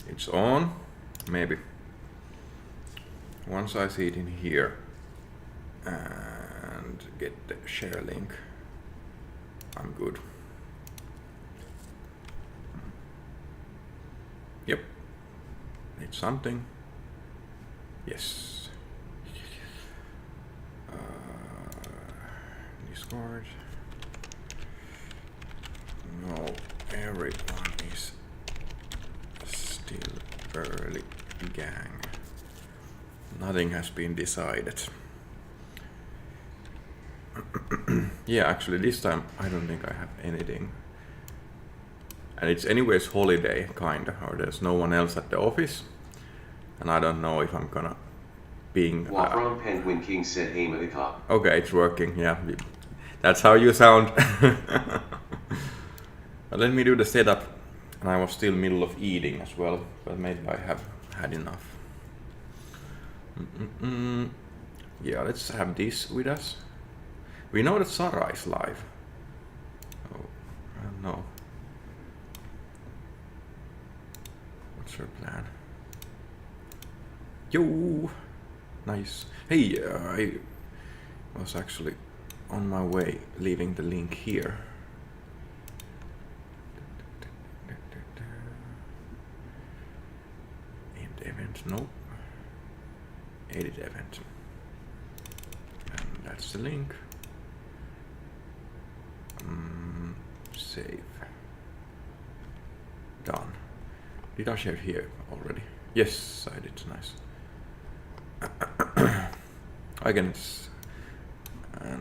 It's on, maybe. Once I see it in here and get the share link, I'm good. Yep, it's something. Yes. Discord. No, everyone is still early gang. Nothing has been decided. Yeah, actually this time I don't think I have anything. And it's anyways holiday, kinda, or there's no one else at the office. And I don't know if I'm gonna being... Wafron Penguin King said, hey Miikka. Okay, it's working, yeah. That's how you sound. But let me do the setup. And I was still middle of eating as well, but maybe I have had enough. Yeah, let's have this with us. We know that Sarah is live. Oh, I don't know. What's her plan? Yo! Nice. Hey, I was actually on my way, leaving the link here. End event, no. Edit event. And that's the link. Save. Done. Did I share here already? Yes, I did. Nice. I can.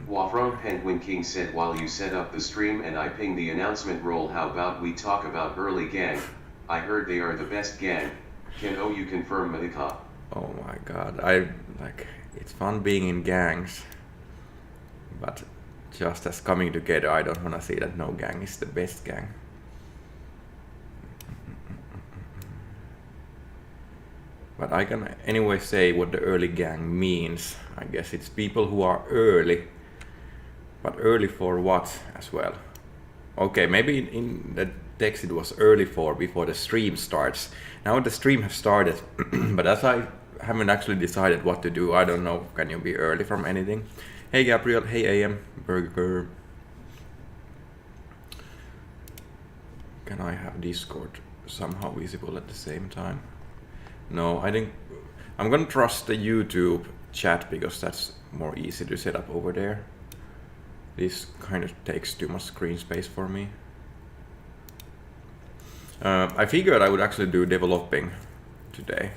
Wafron Penguin King said, while you set up the stream and I ping the announcement roll, how about we talk about early gang? I heard they are the best gang. Can you confirm, Miikka? Oh my god, it's fun being in gangs, but just as coming together, I don't want to say that no gang is the best gang. But I can anyway say what the early gang means. I guess it's people who are early, but early for what as well? Okay, maybe in the text it was early for before the stream starts. Now the stream has started, but as I haven't actually decided what to do, I don't know, can you be early from anything? Hey Gabriel, hey AM Burger. Can I have Discord somehow visible at the same time? No, I think I'm gonna trust the YouTube chat because that's more easy to set up over there. This kind of takes too much screen space for me. I figured I would actually do developing today,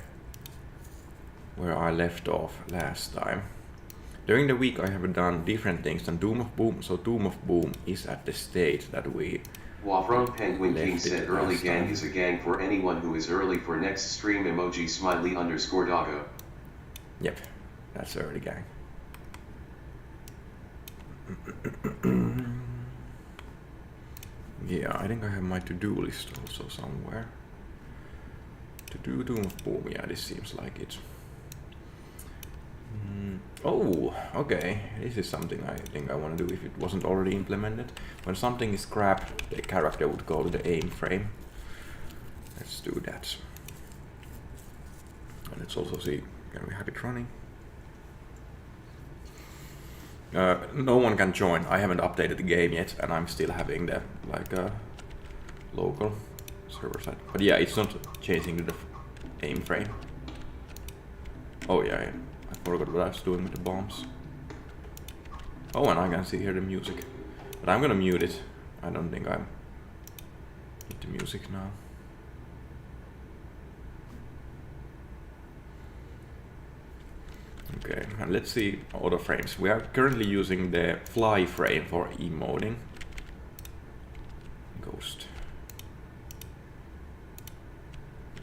where I left off last time. During the week I have done different things than Doom of Boom, so Doom of Boom is at the state that we... Wafron Penguin King said early gang is a gang for anyone who is early for next stream emoji smiley _ doggo. Yep, that's early gang. Yeah, I think I have my to-do list also somewhere. To do Doom of Boom, yeah, this seems like it. Oh, okay, this is something I think I want to do if it wasn't already implemented. When something is scrapped, the character would go to the aim frame. Let's do that. And let's also see, can we have it running? No one can join. I haven't updated the game yet, and I'm still having the local server side. But yeah, it's not changing to the aim frame. Oh yeah, I forgot what I was doing with the bombs. Oh, and I can see here the music. But I'm gonna mute it. I don't think I'm with the music now. Okay, and let's see auto frames. We are currently using the fly frame for emoting. Ghost.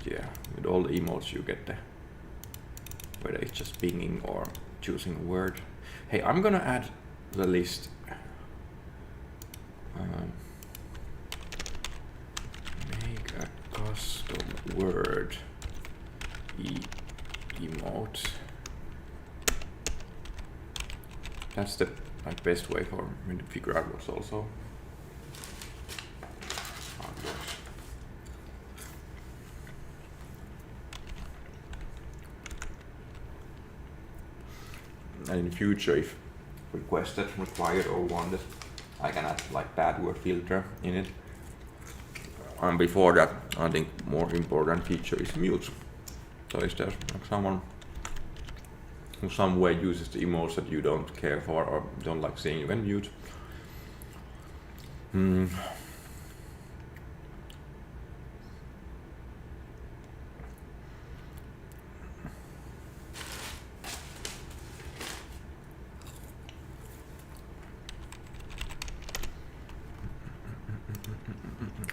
Yeah, with all the emotes you get the, whether it's just pinging or choosing a word. Hey, I'm gonna add the list. Make a custom word emote. That's the best way for me to figure out what's also. And in future, if requested, required or wanted, I can add like bad word filter in it. And before that, I think more important feature is mute. So if there's like someone who some way uses the emotes that you don't care for or don't like seeing, you can mute.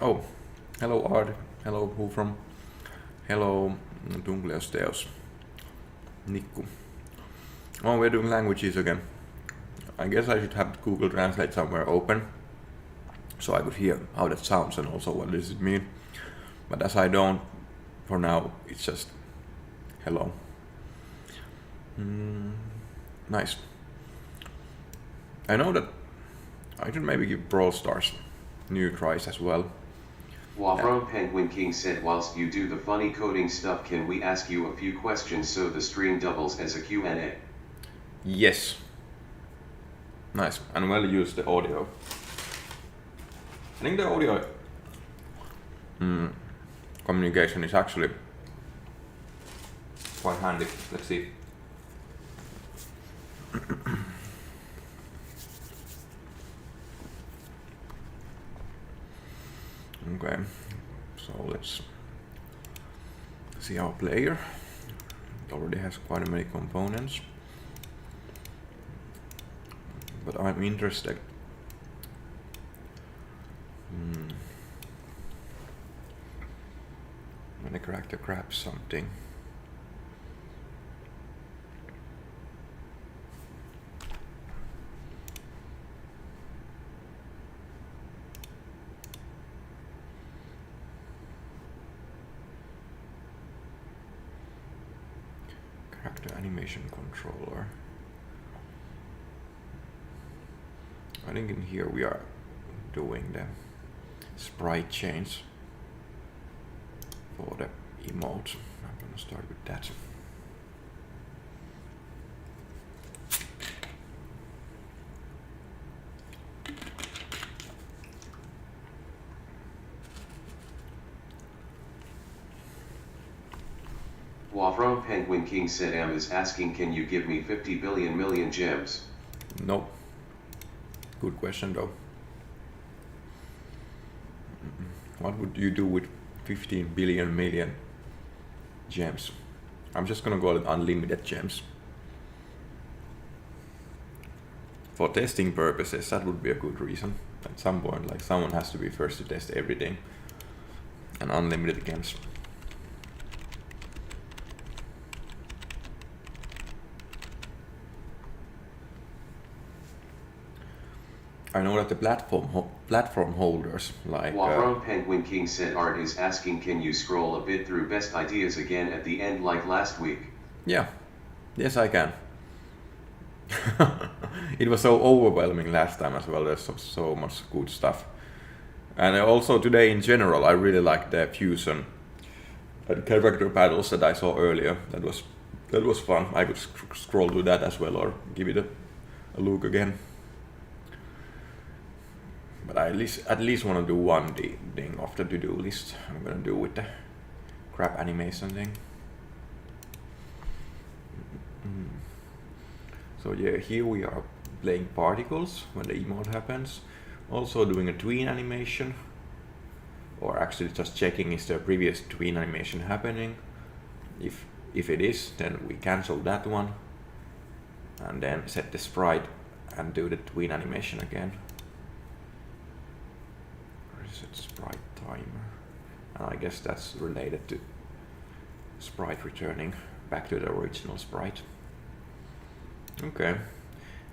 Oh, hello Ard, hello who from, hello Dunkleosteos, Nikku. Oh, we're doing languages again. I guess I should have Google Translate somewhere open, so I could hear how that sounds and also what does it mean. But as I don't, for now, it's just hello. Nice. I know that I should maybe give Brawl Stars new tries as well. Wavron Penguin King said, whilst you do the funny coding stuff, can we ask you a few questions so the stream doubles as a Q&A? Yes. Nice. And well use the audio. I think the audio communication is actually quite handy. Let's see. Okay, so let's see our player. It already has quite many components, but I'm interested. When a character grabs something. Character animation controller. I think in here we are doing the sprite change for the emote. I'm gonna start with that. Wavron Penguin King said, Am is asking, can you give me 50 billion million gems? Nope. Good question though. What would you do with 15 billion million gems? I'm just gonna call it unlimited gems. For testing purposes, that would be a good reason. At some point, like someone has to be first to test everything. And unlimited gems. I know that the platform holders like Wavron Penguin King said, Art is asking, can you scroll a bit through best ideas again at the end like last week? Yeah, yes I can. It was so overwhelming last time as well. There's so much good stuff, and also today in general I really like the fusion and character battles that I saw earlier. That was fun. I could scroll to that as well or give it a look again. But I at least want to do one thing off the to-do list. I'm gonna do with the crap animation thing. So yeah, here we are playing particles when the emote happens. Also doing a tween animation, or actually just checking is the previous tween animation happening. If it is, then we cancel that one, and then set the sprite and do the tween animation again. Reset sprite timer, and I guess that's related to sprite returning back to the original sprite. Okay,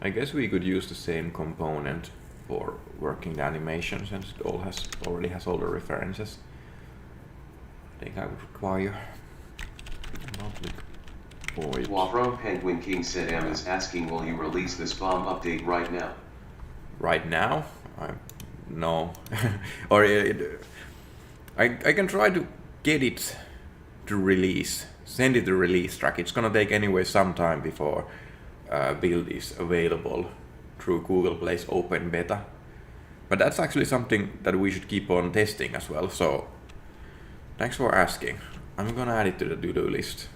I guess we could use the same component for working the animation since it already has all the references. I think I would require public void. Wavron Penguin King said, Am is asking, will you release this bomb update right now? Right now? No. Or I can try to get it to release, send it to release track. It's gonna take anyway some time before build is available through Google Play's open beta. But that's actually something that we should keep on testing as well. So thanks for asking. I'm gonna add it to the to-do list.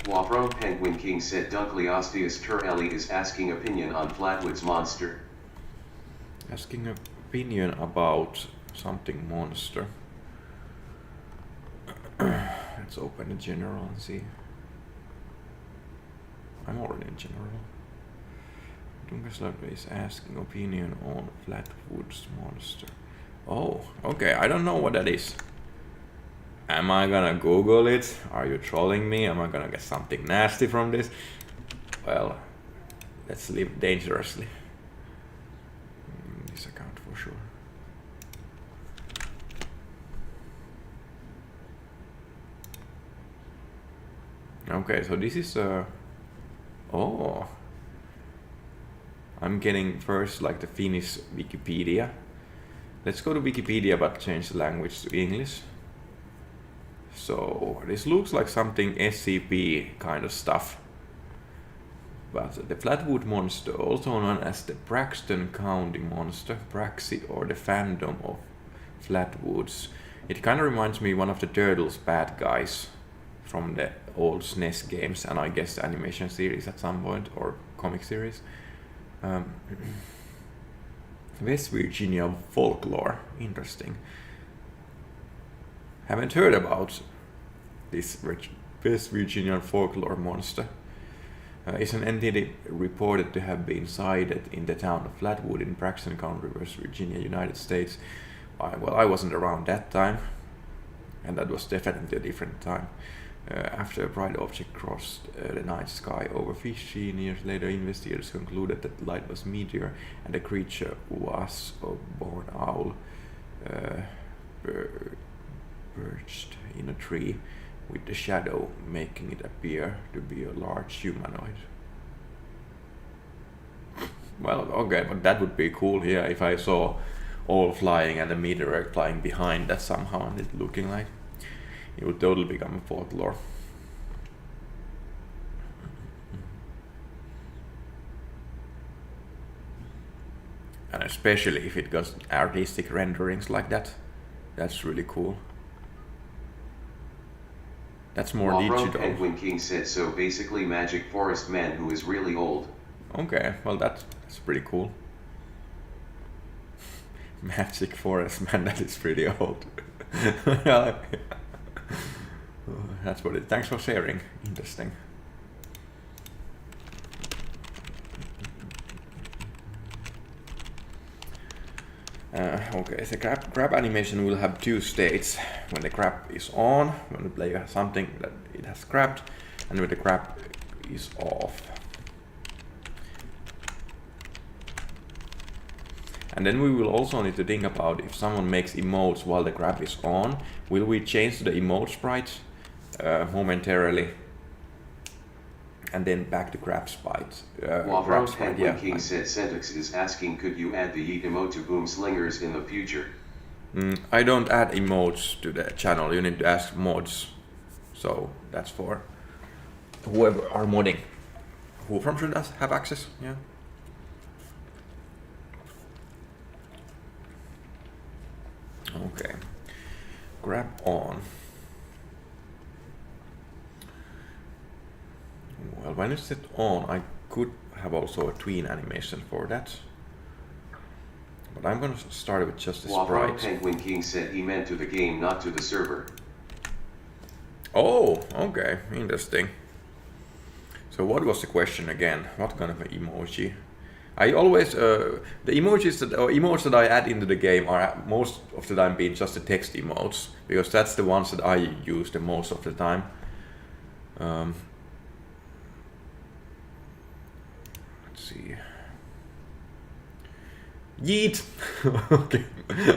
Wafron Penguin King said Dunkley Osteus Turelli is asking opinion on Flatwood's monster. Asking opinion about something monster. Let's open the general and see. I'm already in general. Dunkeslöv is asking opinion on Flatwood's monster. Oh, okay, I don't know what that is. Am I gonna Google it? Are you trolling me? Am I gonna get something nasty from this? Well, let's live dangerously. This account for sure. Okay, so this is oh, I'm getting first like the Finnish Wikipedia. Let's go to Wikipedia but change the language to English. So this looks like something SCP kind of stuff. But the Flatwood monster, also known as the Braxton County monster, Braxy, or the fandom of Flatwoods. It kind of reminds me one of the Turtles bad guys from the old SNES games, and I guess the animation series at some point, or comic series. West Virginia folklore, interesting. Haven't heard about this West Virginia folklore monster. Is an entity reported to have been sighted in the town of Flatwood in Braxton County, West Virginia, United States. Well, I wasn't around that time, and that was definitely a different time. After a bright object crossed the night sky over 15 years later, investigators concluded that the light was meteor and the creature was a barn owl perched in a tree, with the shadow making it appear to be a large humanoid. Well, okay, but that would be cool here if I saw all flying and the meteor flying behind that somehow and it looking like. It would totally become a folklore. And especially if it got artistic renderings like that. That's really cool. That's more digital. Penguin King said so, basically Magic Forest Man who is really old. Okay, well that's pretty cool. Magic Forest Man, that is pretty old. That's what it. Thanks for sharing. Interesting. Okay, the grab animation will have two states. When the grab is on, when the player has something that it has grabbed, and when the grab is off. And then we will also need to think about if someone makes emotes while the grab is on, will we change the emote sprite momentarily and then back to grab sprite? Penguin King said Centix is asking, could you add the yeet emote to Boom Slingers in the future? I don't add emotes to the channel, you need to ask mods. So that's for whoever are modding. Who from should have access, yeah. Okay, grab on. Well, when it's set on, I could have also a tween animation for that. But I'm gonna start with just the sprite. Penguin King said he meant to the game, not to the server. Oh, okay, interesting. So what was the question again? What kind of an emoji? I always, the emojis that, or emotes that I add into the game are most of the time being just the text emotes, because that's the ones that I use the most of the time. Let's see. Yeet. Okay,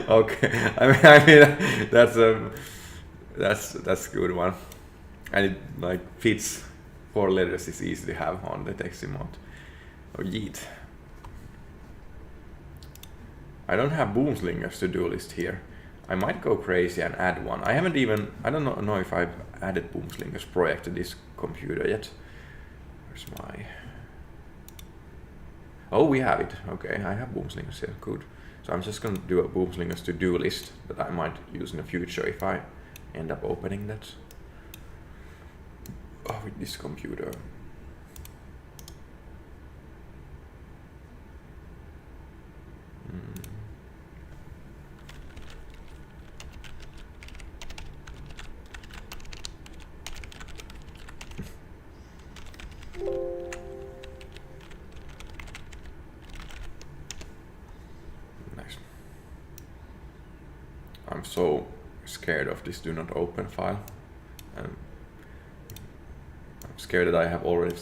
okay. I mean that's a good one, and it like fits. 4 letters is easy to have on the text emote. Or yeet. I don't have Boomslinger's to-do list here. I might go crazy and add one. I don't know if I've added Boomslinger's project to this computer yet. Where's my... Oh, we have it. Okay, I have Boomslinger's here. Good. So I'm just going to do a Boomslinger's to-do list that I might use in the future if I end up opening that with this computer. Nice. I'm so scared of this do not open file. I'm scared that I have already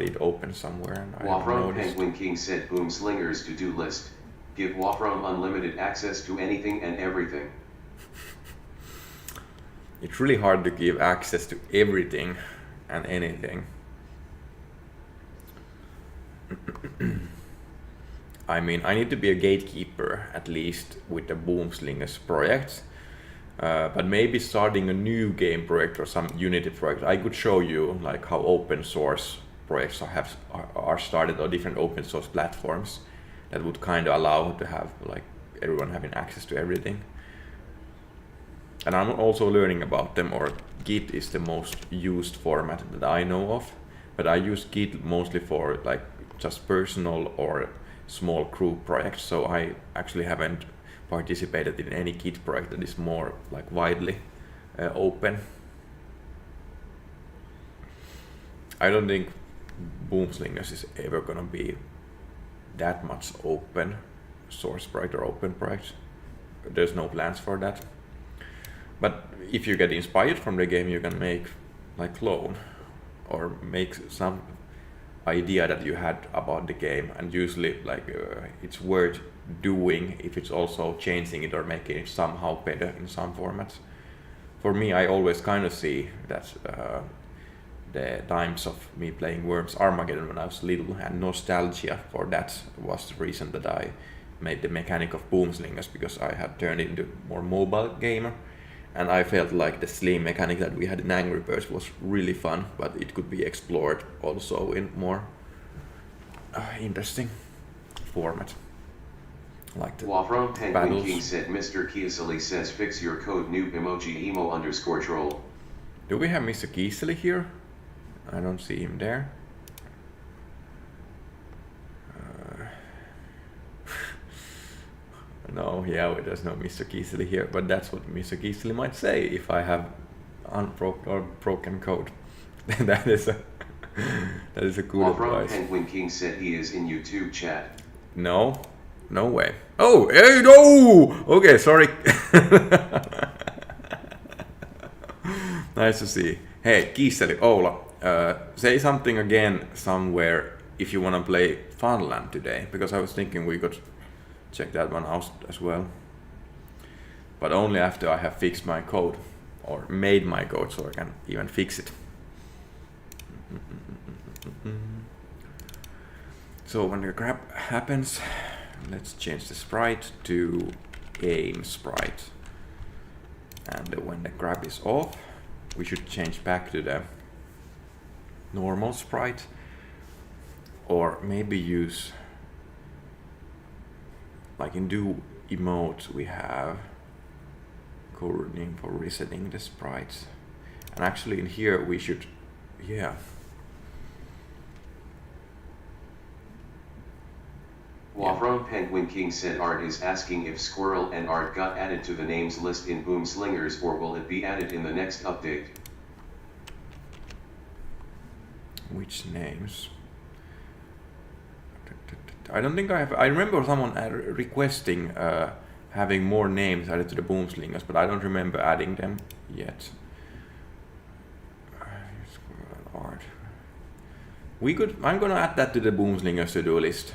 it open somewhere and I haven't Wafrom noticed. Penguin King said Boomslinger's to-do list. Give Wafrom unlimited access to anything and everything. It's really hard to give access to everything and anything. I mean, I need to be a gatekeeper at least with the Boomslingers project. But maybe starting a new game project or some Unity project, I could show you like how open source projects are started or different open source platforms that would kind of allow to have like everyone having access to everything. And I'm also learning about them, or Git is the most used format that I know of, but I use Git mostly for like just personal or small crew projects, so I actually haven't participated in any Git project that is more like widely open. I don't think Boomslingers is ever gonna be that much open source project or open project. There's no plans for that. But if you get inspired from the game, you can make like clone or make some idea that you had about the game, and usually like it's worth doing if it's also changing it or making it somehow better in some formats. For me, I always kind of see that the times of me playing Worms Armageddon when I was little, and nostalgia for that was the reason that I made the mechanic of Boomslingers, because I had turned into more mobile gamer, and I felt like the slim mechanic that we had in Angry Birds was really fun, but it could be explored also in more interesting format. Like the Wafrom Penguin battles. King said Mr. Kiesely says fix your code noob emoji emo _ troll. Do we have Mr. Kiesely here? I don't see him there. No, yeah, there's no Mr. Kiesely here, but that's what Mr. Kiesely might say if I have broken code. that is a good Wafrom advice. Penguin King said he is in YouTube chat. No way. Oh, hey, no! Okay, sorry. Nice to see. Hey, Kiesely, Oula, say something again somewhere if you want to play Funland today, because I was thinking we could check that one out as well. But only after I have fixed my code, or made my code, so I can even fix it. So when the grab happens, let's change the sprite to aim sprite. And when the grab is off, we should change back to the normal sprite, or maybe use, like in do emote we have coding for resetting the sprites, and actually in here we should, yeah. Wafrom Penguin King said Art is asking if Squirrel and Art got added to the names list in Boomslingers, or will it be added in the next update? Which names? I don't think I have. I remember someone requesting having more names added to the Boomslingers, but I don't remember adding them yet. Art. I'm gonna add that to the Boomslingers to-do list.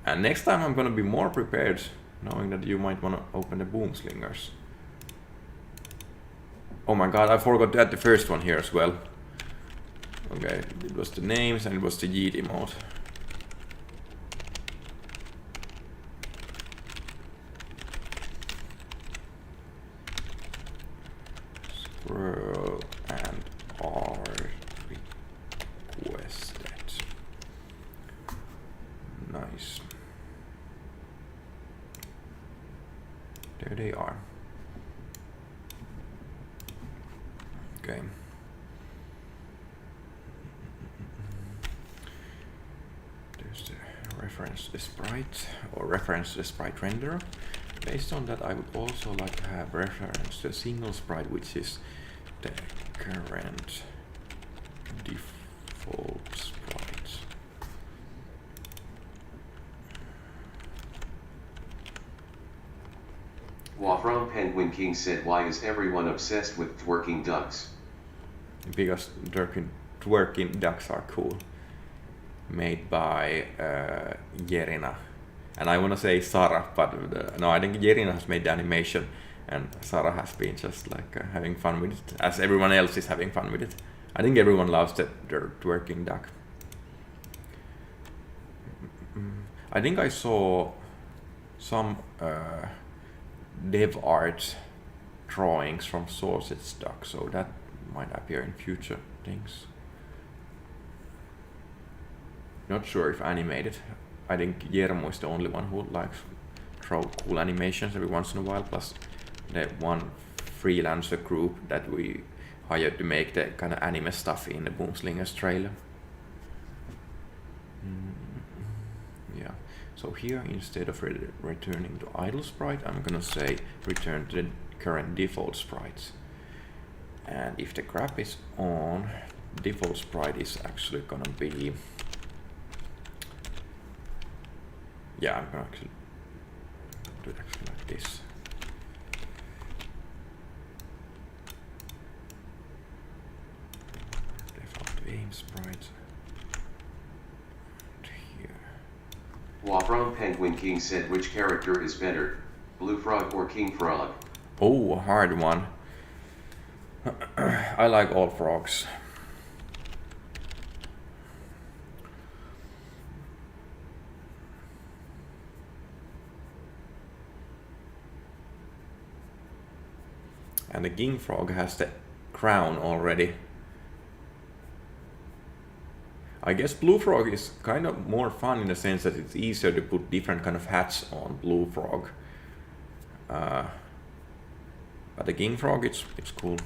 And next time I'm gonna be more prepared, knowing that you might wanna open the Boomslingers. Oh my god, I forgot to add the first one here as well. Okay, it was the names and it was the Yeet emote. they are. Okay. There's the reference the sprite or reference the sprite renderer. Based on that, I would also like to have reference to a single sprite, which is the current default sprite. Wafron Penguin King said, why is everyone obsessed with twerking ducks? Because twerking ducks are cool. Made by Jerina. And I want to say Sarah, but no, I think Jerina has made the animation and Sarah has been just like having fun with it, as everyone else is having fun with it. I think everyone loves the twerking duck. I think I saw some dev art drawings from Sausage Duck, so that might appear in future things. Not sure if animated. I think Jermo is the only one who likes draw cool animations every once in a while, plus the one freelancer group that we hired to make the kind of anime stuff in the Boomslingers trailer. Yeah, so here instead of returning to idle sprite, I'm gonna say return to the current default sprites. And if the grab is on, default sprite is actually gonna be, yeah, I'm gonna actually do it actually like this. Default aim sprite. And here. Wafron Penguin King said, which character is better, Blue Frog or King Frog? Oh, a hard one. I like all frogs. And the king frog has the crown already. I guess blue frog is kind of more fun in the sense that it's easier to put different kind of hats on blue frog. But the king frog, it's cool.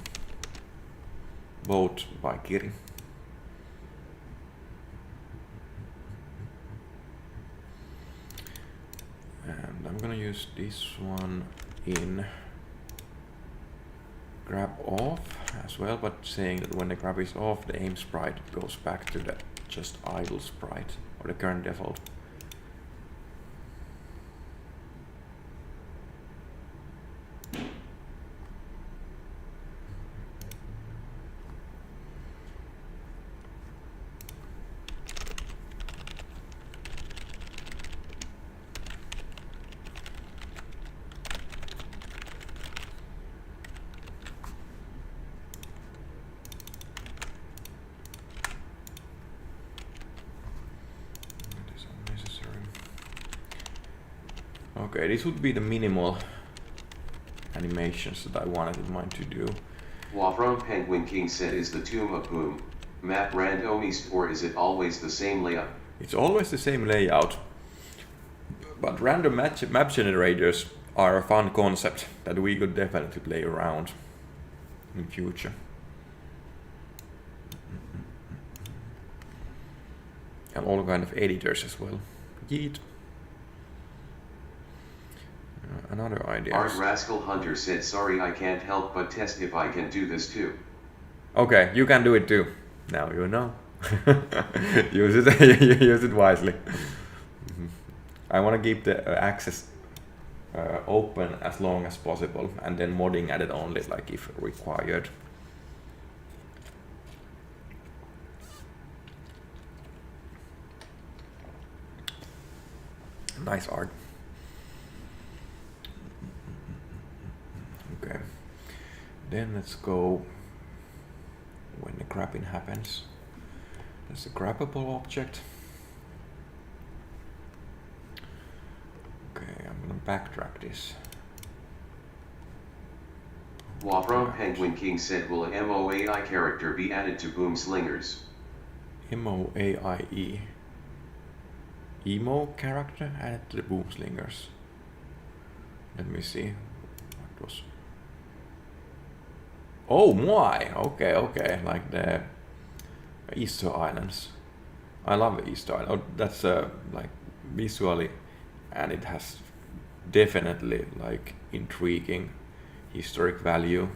Both by Kiri. And I'm gonna use this one in grab off as well, but saying that when the grab is off, the aim sprite goes back to the just idle sprite or the current default. Okay, this would be the minimal animations that I wanted in mind to do. Wafron Penguin King said, is the Tomb of Boom map randomized or is it always the same layout? It's always the same layout, but random map generators are a fun concept that we could definitely play around in future. And all kind of editors as well. Yeet. Another idea. Art Rascal Hunter said, sorry I can't help but test if I can do this too. Okay, you can do it too. Now you know. Use it, use it wisely. I want to keep the access open as long as possible, and then modding added only like if required. Nice art. Okay, then let's go when the grabbing happens. There's a grabbable object. Okay, I'm gonna backtrack this. Wafron Penguin King said, will a MOAI character be added to Boom Slingers? MOAIE. Emo character added to the Boom Slingers. Let me see. It was. Oh, Moai! Okay, like the Easter Islands. I love Easter Island. Oh, that's like visually, and it has definitely like intriguing historic value,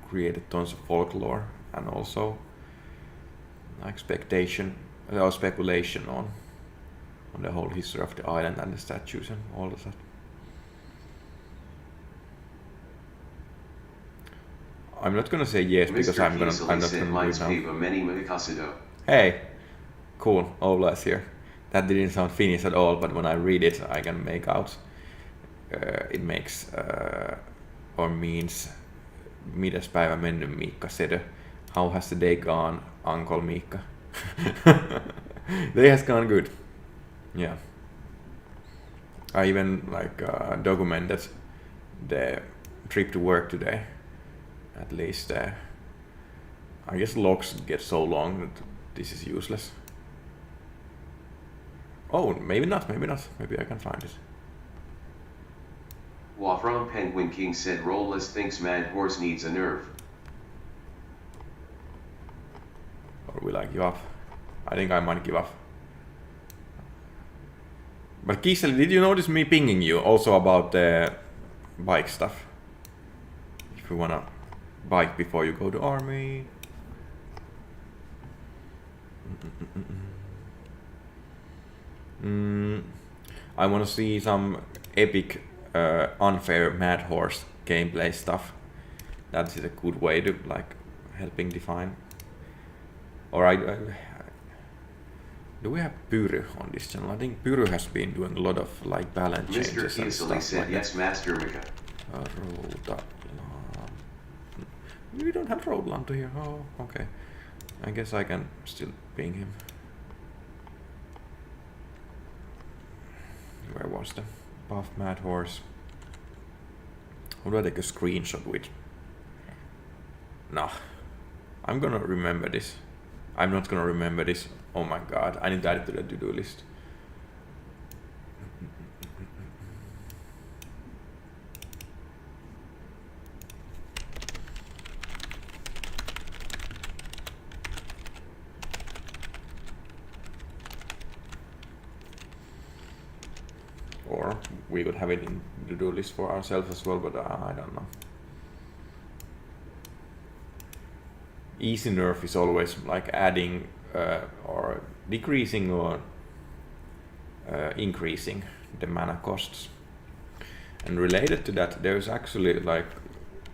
created tons of folklore, and also like speculation on the whole history of the island and the statues and all of that. I'm not gonna say yes because I'm not gonna do it now. Hey, cool, Ola's here. That didn't sound Finnish at all, but when I read it, I can make out. It makes or means mitäs päivä mennyt Miikka said. How has the day gone, Uncle Miikka? Day has gone good. Yeah. I even like documented the trip to work today. At least I guess logs get so long that this is useless. Oh, maybe not. Maybe I can find it. Wafram Penguin King said Rollless thinks Mad Horse needs a nerve. Or will I give up? I think I might give up. But Kisel, did you notice me pinging you also about the bike stuff? If you wanna bike before you go to army. I wanna see some epic unfair Mad Horse gameplay stuff. That is a good way to like helping define. Or do we have Pyry on this channel? I think Pyry has been doing a lot of like balance changes Mr. and Easily stuff said like yes, Master Mika. We don't have Roadland here. Oh, okay. I guess I can still ping him. Where was the buff Mad Horse? How do I take a screenshot with? Nah. I'm gonna remember this. I'm not gonna remember this. Oh my god, I need to add it to the to-do list. Or we could have it in the to-do list for ourselves as well, but I don't know. Easy nerf is always like adding or decreasing or increasing the mana costs. And related to that, there's actually like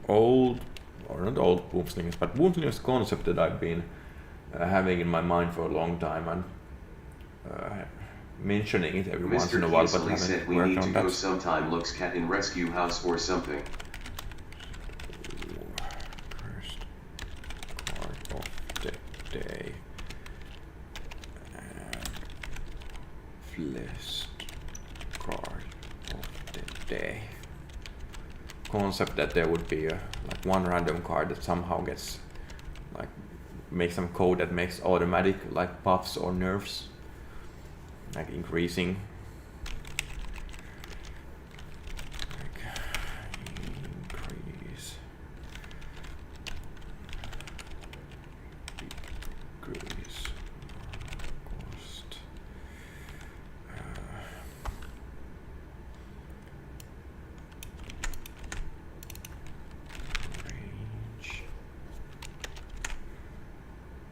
old, or not old Boomslingers, but Boomslingers concept that I've been having in my mind for a long time and mentioning it every once in a while, but haven't said we worked need on to that. go sometime. Looks cat in rescue house or something. First card of the day. List card of the day. Concept that there would be like one random card that somehow gets like makes some code that makes automatic like buffs or nerfs, like increasing.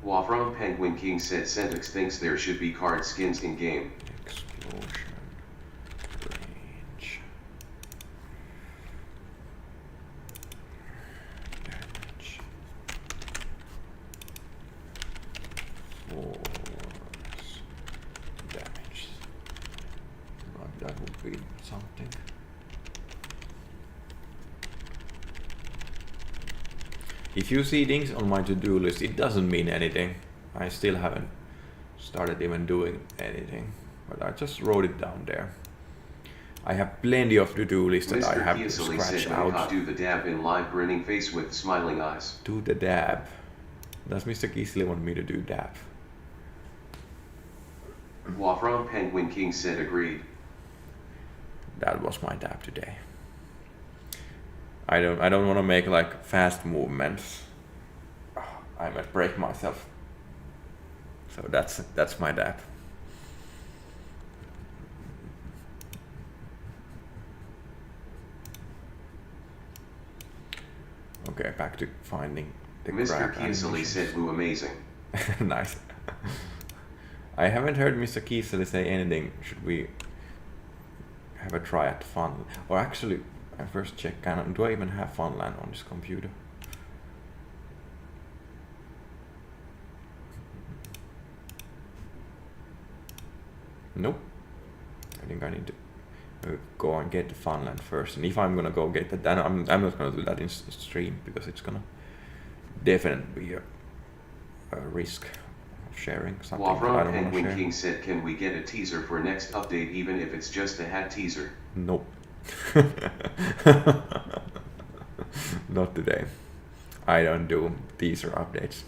Wafram Penguin King said Centix thinks there should be card skins in game. Explosion range. Damage. Force damage. Right, that would be something. If you see things on my to-do list, it doesn't mean anything. I still haven't started even doing anything, but I just wrote it down there. I have plenty of to-do lists that I have to scratch out. Do the dab in live grinning face with smiling eyes. Do the dab. Does Mr. Kisley want me to do dab? Wafram Penguin King said agreed. That was my dab today. I don't want to make like fast movements. I might break myself. So that's my dab. Okay, back to finding the Mr. crab Kiesely said Lou amazing. Nice. I haven't heard Mr. Kiesely say anything. Should we have a try at Fun? Or actually, I first check, do I even have Funland on this computer? Nope. I think I need to go and get the Funland first. And if I'm gonna go get that, then I'm not gonna do that in stream because it's gonna definitely be a risk of sharing something that I Wavron don't want to Penguin share. King said, can we get a teaser for next update even if it's just a hat teaser? Nope. Not today. I don't do teaser updates.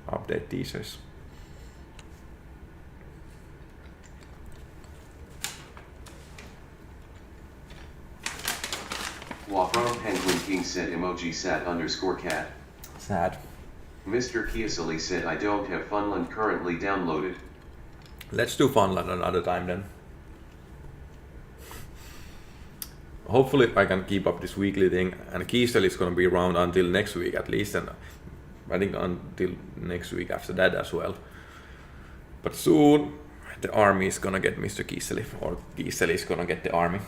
Update teasers. Wavron Penguin King said emoji sad_cat. Sad. Mr. Kiesely said I don't have Funland currently downloaded. Let's do Funland another time then. Hopefully I can keep up this weekly thing, and Kiesel is gonna be around until next week at least, and I think until next week after that as well. But soon the army is gonna get Mr. Kiesel, or Kiesel is gonna get the army.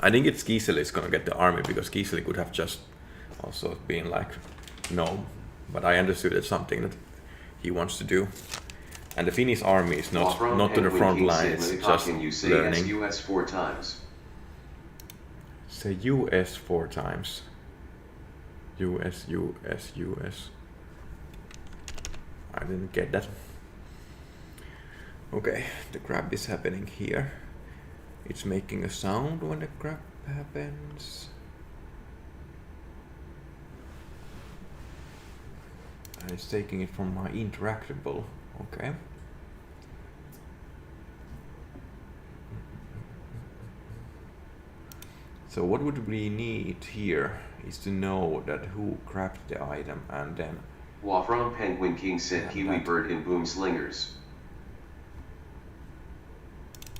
I think it's Kiesel is gonna get the army because Kiesel could have just also been like, no, but I understood it's something that he wants to do. And the Finnish army is not to the front line, it's just can you say learning. US 4 times? Say US 4 times. US. I didn't get that. Okay, the grab is happening here. It's making a sound when the grab happens. And it's taking it from my interactable. Okay. So what would we need here is to know that who grabbed the item, and then Wafron Penguin King said Kiwi Bird in Boom Slingers.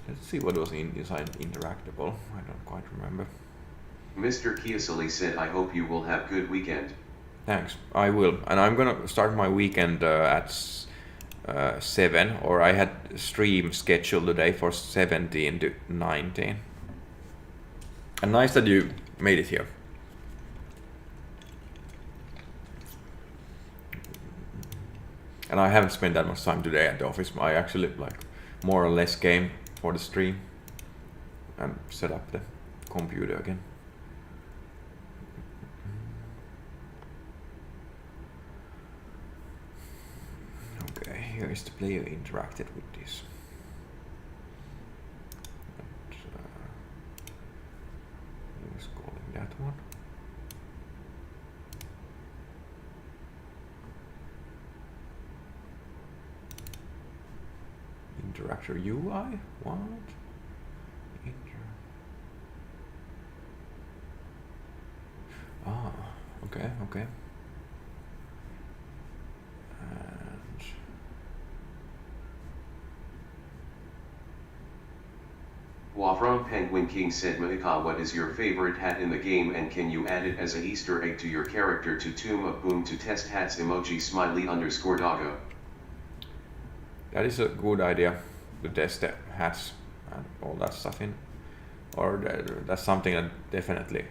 let's see what was inside interactable. I don't quite remember. Mr. Kiesely said I hope you will have good weekend. Thanks, I will. And I'm gonna start my weekend at 7, or I had stream scheduled today for 17 to 19. And nice that you made it here. And I haven't spent that much time today at the office. I actually more or less came for the stream and set up the computer again. Okay, here is the player interacted with this. Who's calling that one? Interactor UI? What? Okay. And Wafron Penguin King said Miikka, what is your favorite hat in the game, and can you add it as an Easter egg to your character to Tomb of Boom to test hats emoji smiley_doggo. that is a good idea to test the hats and all that stuff in. Or that's something that definitely.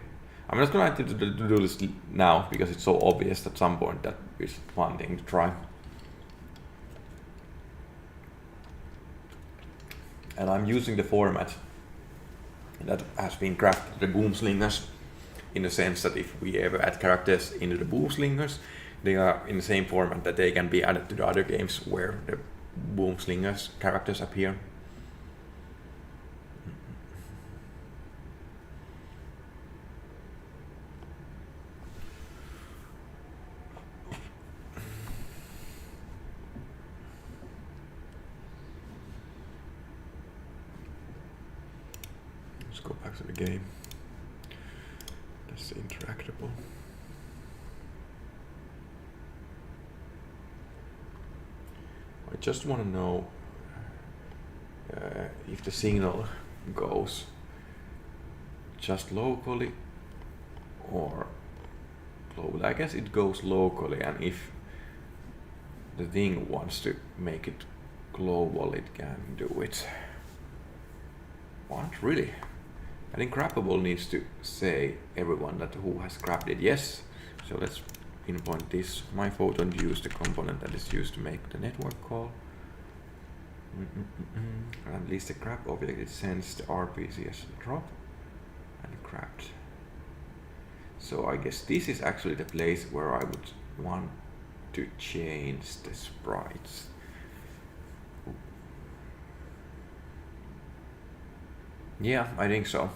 I'm not gonna to do this now because it's so obvious at some point that it's a fun thing to try. And I'm using the format that has been crafted, the boom slingers, in the sense that if we ever add characters into the boom slingers, they are in the same format that they can be added to the other games where the boom slingers characters appear. Let's go back to the game. is interactable. I just want to know if the signal goes just locally or globally. I guess it goes locally, and if the thing wants to make it global, it can do it. What? Really? I think Crappable needs to say everyone that who has grabbed it. Yes. So let's pinpoint this. My photon use the component that is used to make the network call. And at least the grab object, it sends the RPC as a drop and grabbed. So I guess this is actually the place where I would want to change the sprites. Yeah, I think so.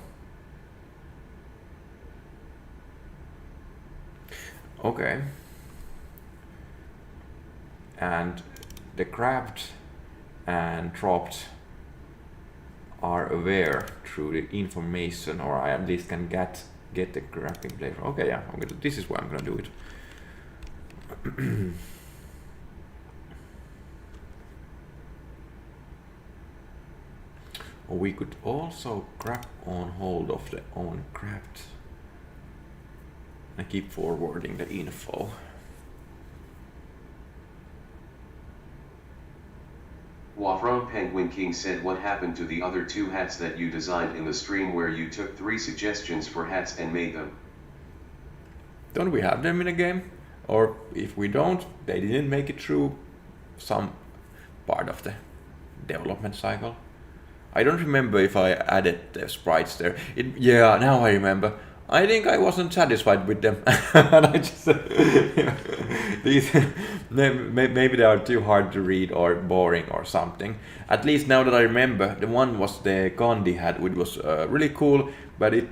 Okay. And the grabbed and dropped are aware through the information, or I at least can get the grabbing place. Okay, yeah, this is where I'm gonna do it. Or we could also grab on hold of the on grabbed and keep forwarding the info. Wafron Penguin King said, what happened to the other 2 hats that you designed in the stream where you took 3 suggestions for hats and made them? Don't we have them in a game? Or if we don't, they didn't make it through some part of the development cycle. I don't remember if I added the sprites there. Yeah, now I remember. I think I wasn't satisfied with them. And I just these maybe they are too hard to read or boring or something. At least now that I remember, the one was the Gandhi hat, which was really cool, but it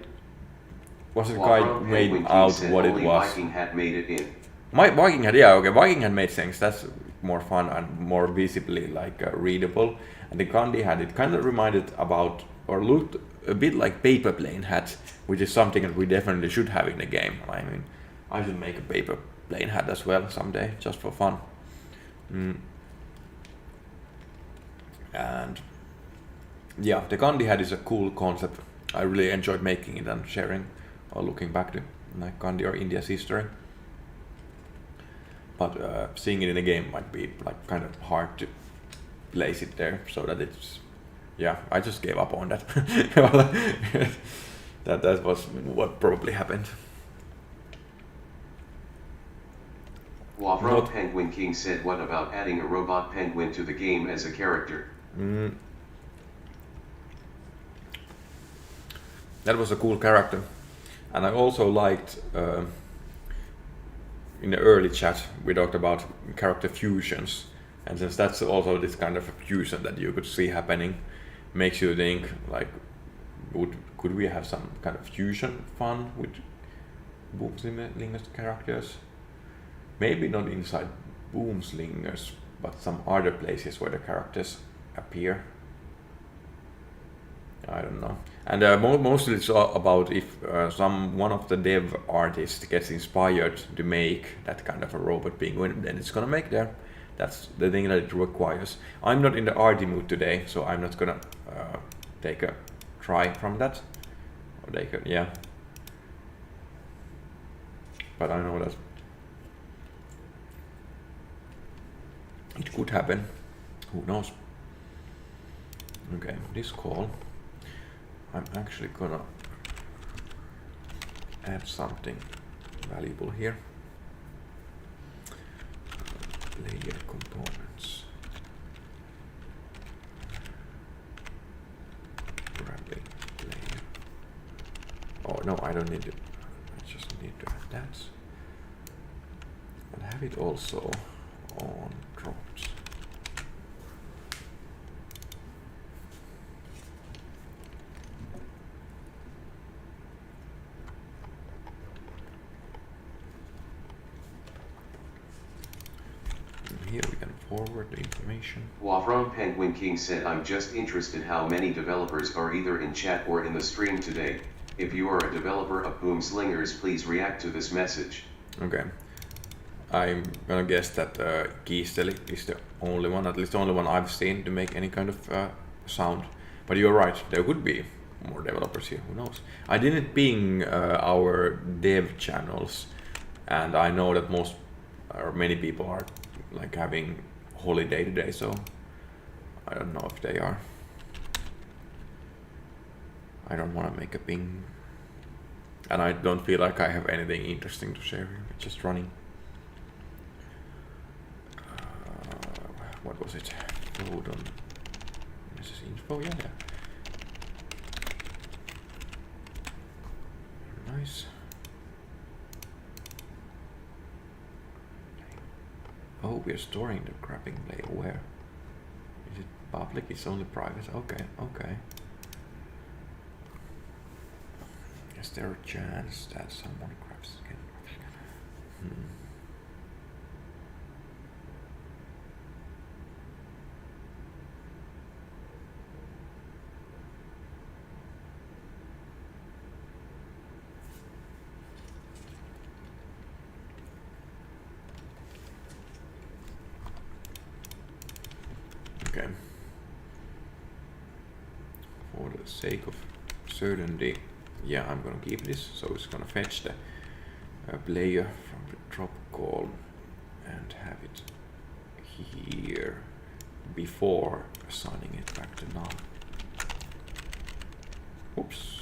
wasn't quite made out what it was. Viking hat made it in. My Viking hat, yeah, okay, Viking hat made sense. That's more fun and more visibly like readable. And the Gandhi hat, it kind of reminded about or looked a bit like paper plane hat, which is something that we definitely should have in the game. I mean, I should make a paper plane hat as well someday, just for fun. And yeah, the Gandhi hat is a cool concept. I really enjoyed making it and sharing or looking back to like Gandhi or India's history. But seeing it in a game might be like kind of hard to place it there so that it's, yeah, I just gave up on that. that was what probably happened. Wafron Penguin King said, what about adding a robot penguin to the game as a character? That was a cool character. And I also liked, in the early chat, we talked about character fusions. And since that's also this kind of a fusion that you could see happening, makes you think like, could we have some kind of fusion fun with Boomslingers characters? Maybe not inside Boomslingers, but some other places where the characters appear. I don't know. And mostly it's all about if one of the dev artists gets inspired to make that kind of a robot penguin, then it's gonna make there. That's the thing that it requires. I'm not in the arty mood today, so I'm not gonna take a try from that. Or take a, yeah. But I know that it could happen. Who knows? Okay, this call. I'm actually gonna add something valuable here. Player components. Grabbing player. Oh no, I don't need it. I just need to add that. And have it also on drops. Here we can forward the information. Wafron Penguin King said, I'm just interested how many developers are either in chat or in the stream today. If you are a developer of Boom Slingers, please react to this message. Okay. I'm gonna guess that Kiisteli is the only one, at least the only one I've seen to make any kind of sound. But you're right, there could be more developers here, who knows. I didn't ping our dev channels, and I know that most or many people are like having holiday today, so I don't know if they are. I don't want to make a ping, and I don't feel like I have anything interesting to share here. It's just running. What was it? Hold on. This is info, yeah. Nice. Oh, we're storing the crapping layer. Where? Is it public? It's only private. Okay. Is there a chance that someone grabs again? Okay. For the sake of certainty, yeah, I'm gonna keep this. So it's gonna fetch the player from the drop call and have it here before assigning it back to null. Oops.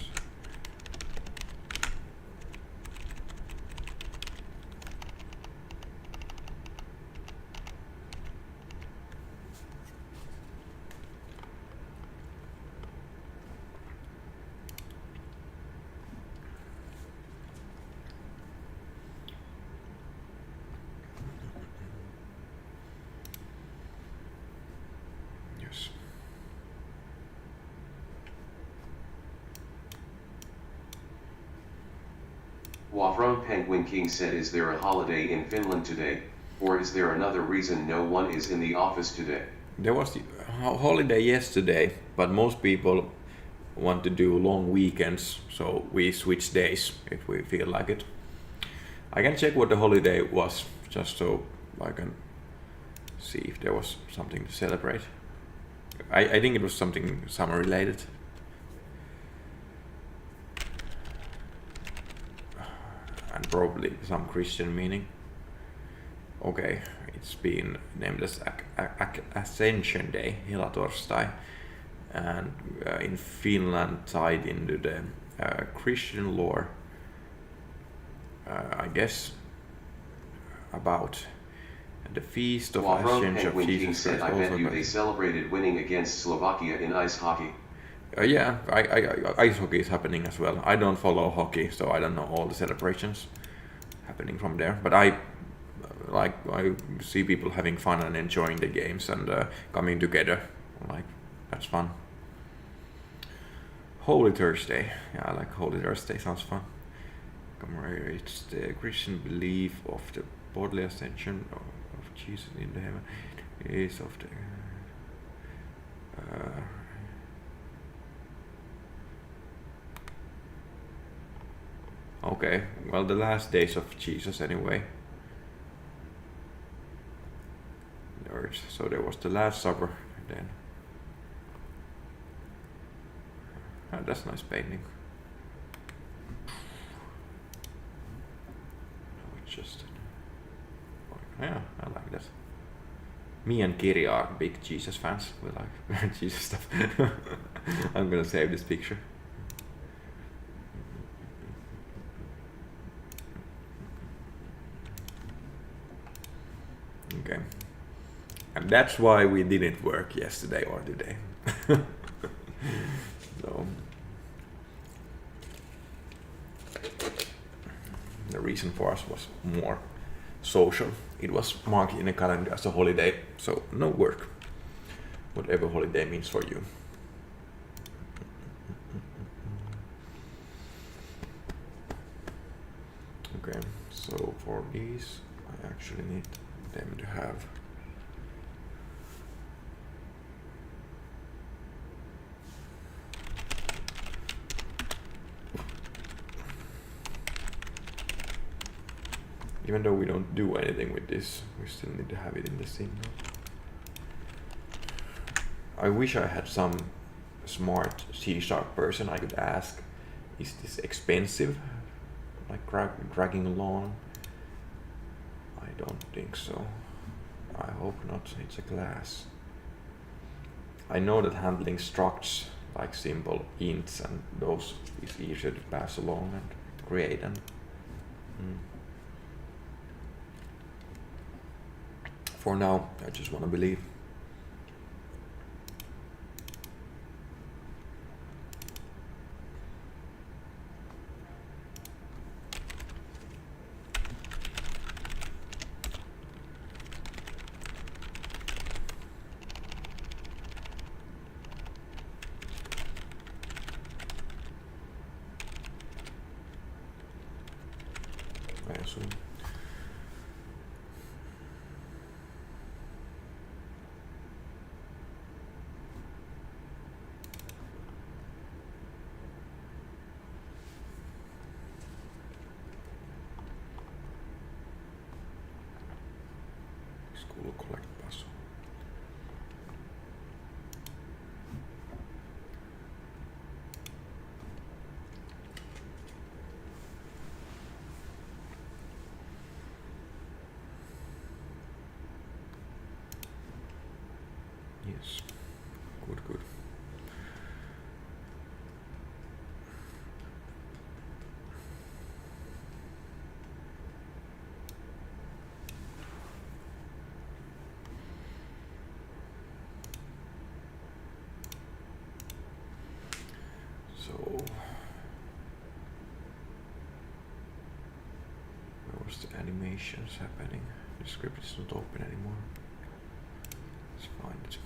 Wafron Penguin King said, is there a holiday in Finland today, or is there another reason no one is in the office today? There was the holiday yesterday, but most people want to do long weekends, so we switch days if we feel like it. I can check what the holiday was, just so I can see if there was something to celebrate. I think it was something summer related. And probably some Christian meaning. Okay, it's been named as Ascension Day, Helatorstai, and in Finland tied into the Christian lore, I guess, about the feast of Ascension of Jesus Christ. I bet you they celebrated winning against Slovakia in ice hockey. Yeah, ice hockey is happening as well. I don't follow hockey, so I don't know all the celebrations happening from there. But I see people having fun and enjoying the games and coming together. Like, that's fun. Holy Thursday. Yeah, I like Holy Thursday. Sounds fun. Commemorates the Christian belief of the bodily ascension of Jesus in the heaven. It is of the okay, well, the last days of Jesus anyway. So there was the Last Supper then. Oh, that's a nice painting. Just yeah, I like that. Me and Kiri are big Jesus fans. We like Jesus stuff. I'm gonna save this picture. Okay. And that's why we didn't work yesterday or today. So the reason for us was more social. It was marked in the calendar as a holiday, so no work. Whatever holiday means for you. Okay, so for these, I actually need them to have Even though we don't do anything with this, we still need to have it in the signal. I wish I had some smart C# person I could ask, is this expensive? Like dragging along? I don't think so. I hope not, it's a class. I know that handling structs like simple ints and those is easier to pass along and create and for now I just want to believe. I assume. School collect puzzle. Yes, good. So, where was the animations happening? The script is not open anymore. Let's find it.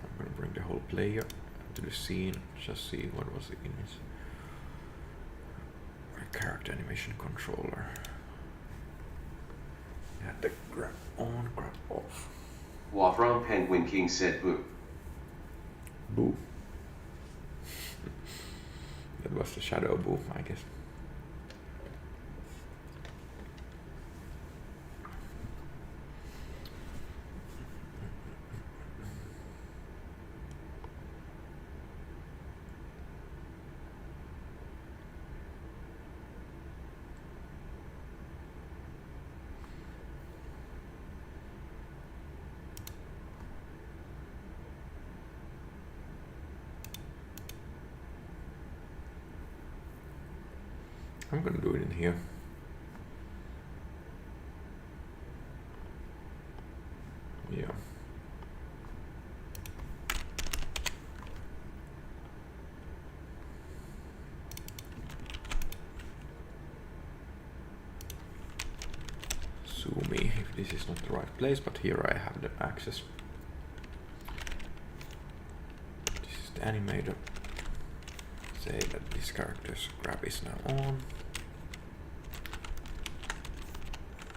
I'm gonna bring the whole player to the scene, just see what was in it. Character animation controller. You had the grab on, grab off. Wafron Penguin King said boo. Boo. That was the shadow boo, I guess. I'm gonna do it in here. Yeah. Sue me if this is not the right place, but here I have the access. This is the animator. Say that this character's grab is now on.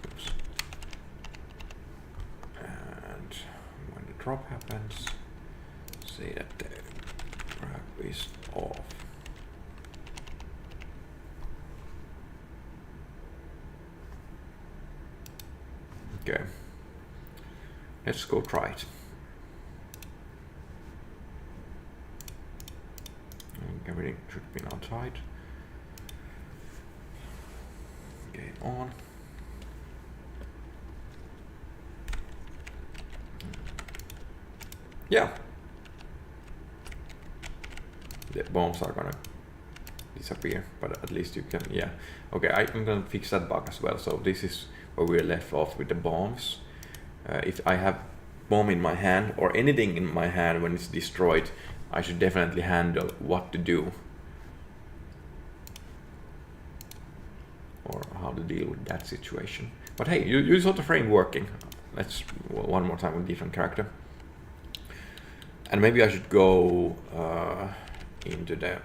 Oops. And when the drop happens, say that the grab is off. Okay, let's go try it. Everything should be now tight. Game on. Yeah. The bombs are gonna disappear, but at least you can, yeah. Okay, I'm gonna fix that bug as well. So this is where we're left off with the bombs. If I have bomb in my hand or anything in my hand when it's destroyed, I should definitely handle what to do or how to deal with that situation. But hey, you saw the frame working. Let's one more time with different character. And maybe I should go into the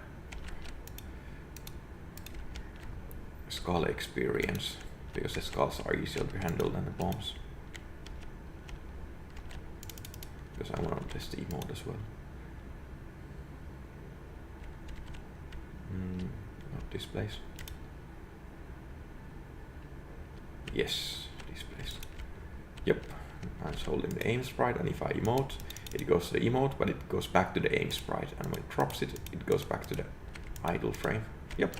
skull experience, because the skulls are easier to handle than the bombs. Because I want to test the emote as well. Not this place. Yes, this place. Yep, I'm just holding the aim sprite, and if I emote, it goes to the emote, but it goes back to the aim sprite, and when it drops it, it goes back to the idle frame. Yep.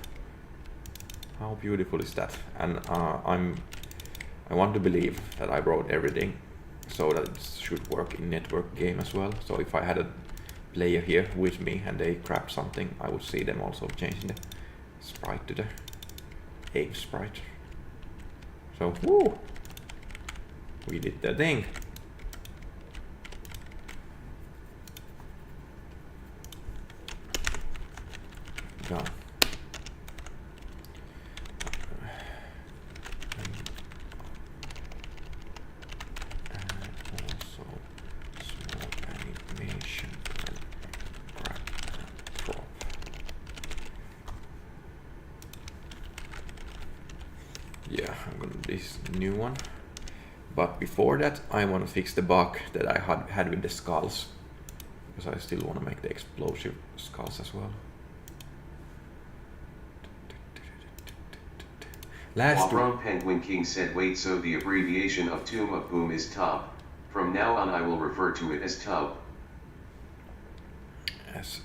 How beautiful is that? And I want to believe that I wrote everything so that it should work in network game as well. So if I had a player here with me and they grab something, I would see them also changing the sprite to the aim sprite. So, woo! We did the thing. Done. And also small animation and grab and drop. Yeah, I'm gonna do this new one. But before that, I want to fix the bug that I had with the skulls, because I still want to make the explosive skulls as well. Wafron Penguin King said, wait, so the abbreviation of Tomb of Boom is TUB. From now on I will refer to it as TUB. Yes.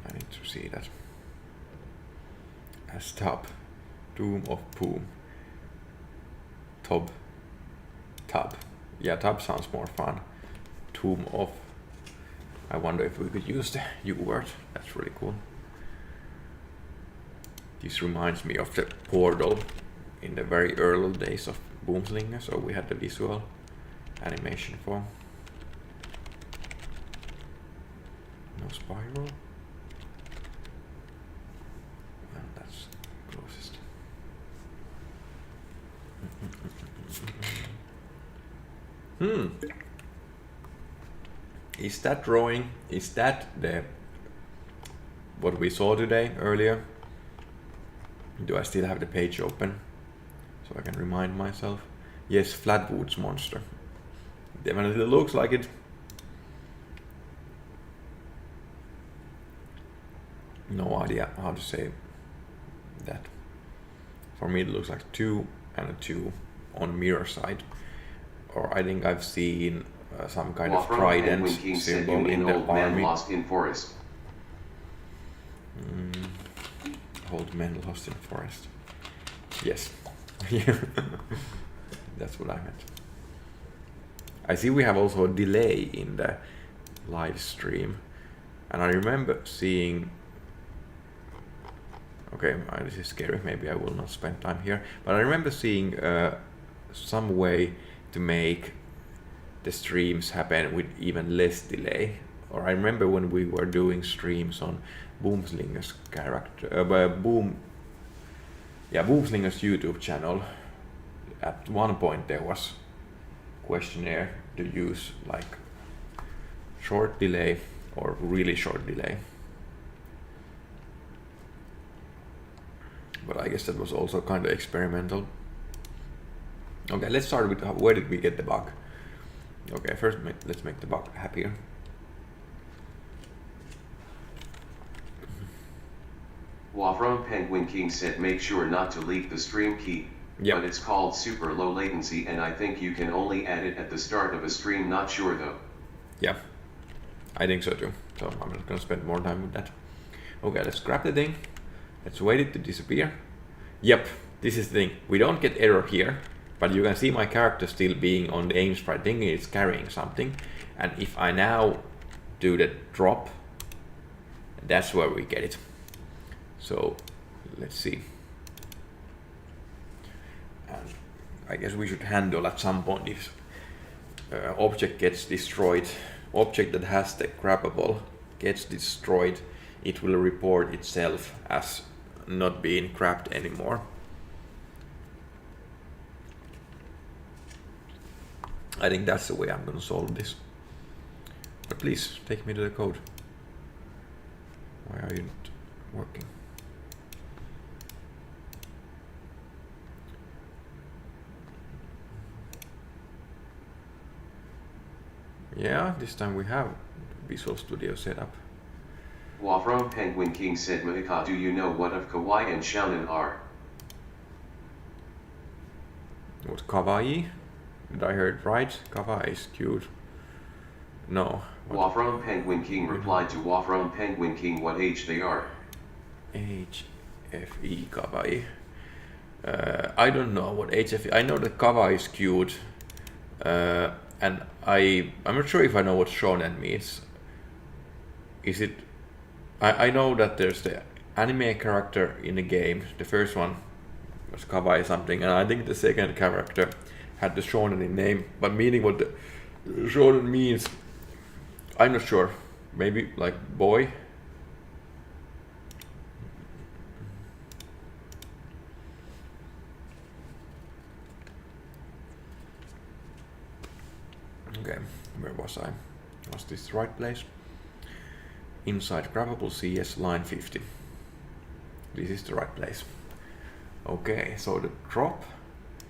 I need to see that. As TUB. Tomb of Boom. Tub. Yeah, tub sounds more fun. Tomb of. I wonder if we could use the U word. That's really cool. This reminds me of the portal in the very early days of Boomslinger, so we had the visual animation for. No spiral. And that's closest. Is that drawing? Is that the what we saw today earlier? Do I still have the page open so I can remind myself? Yes, Flatwoods monster. Definitely looks like it. No idea how to say that. For me it looks like 2 and a 2 on mirror side. Or I think I've seen some kind of trident symbol in the old army. Man lost in forest. Old man lost in forest. Yes. That's what I meant. I see we have also a delay in the live stream. And I remember seeing... Okay, this is scary. Maybe I will not spend time here. But I remember seeing some way to make the streams happen with even less delay. Or I remember when we were doing streams on Boomslinger's Boomslinger's YouTube channel. At one point there was questionnaire to use like short delay or really short delay. But I guess that was also kind of experimental. Okay, let's start with where did we get the bug? Okay, first let's make the bug happier. Wafron Penguin King said, make sure not to leak the stream key. Yep. But it's called super low latency, and I think you can only add it at the start of a stream. Not sure though. Yeah, I think so too. So I'm not gonna spend more time with that. Okay, let's grab the thing. Let's wait it to disappear. Yep, this is the thing. We don't get error here, but you can see my character still being on the aim sprite, thinking it's carrying something. And if I now do the drop, that's where we get it. So let's see. And I guess we should handle at some point if object gets destroyed, object that has the grabbable gets destroyed, it will report itself as not being grabbed anymore. I think that's the way I'm gonna solve this. But please take me to the code. Why are you not working? Yeah, this time we have Visual Studio set up. Wafrom Penguin King said Miikka, do you know what of Kawaii and Shounen are? What, kawaii? Did I hear it right? Kawaii is cute. No. Wafrom Penguin King replied to Wafrom Penguin King what age they are. HFE kawaii. I don't know what HFE. I know that kawaii is cute, and I'm not sure if I know what shonen means. Is it? I know that there's the anime character in the game. The first one was kawaii something, and I think the second character had the shonen in name, but meaning what the shonen means, I'm not sure. Maybe like boy. Okay, where was I? Was this the right place? Inside grabbable CS line 50. This is the right place. Okay, so the drop.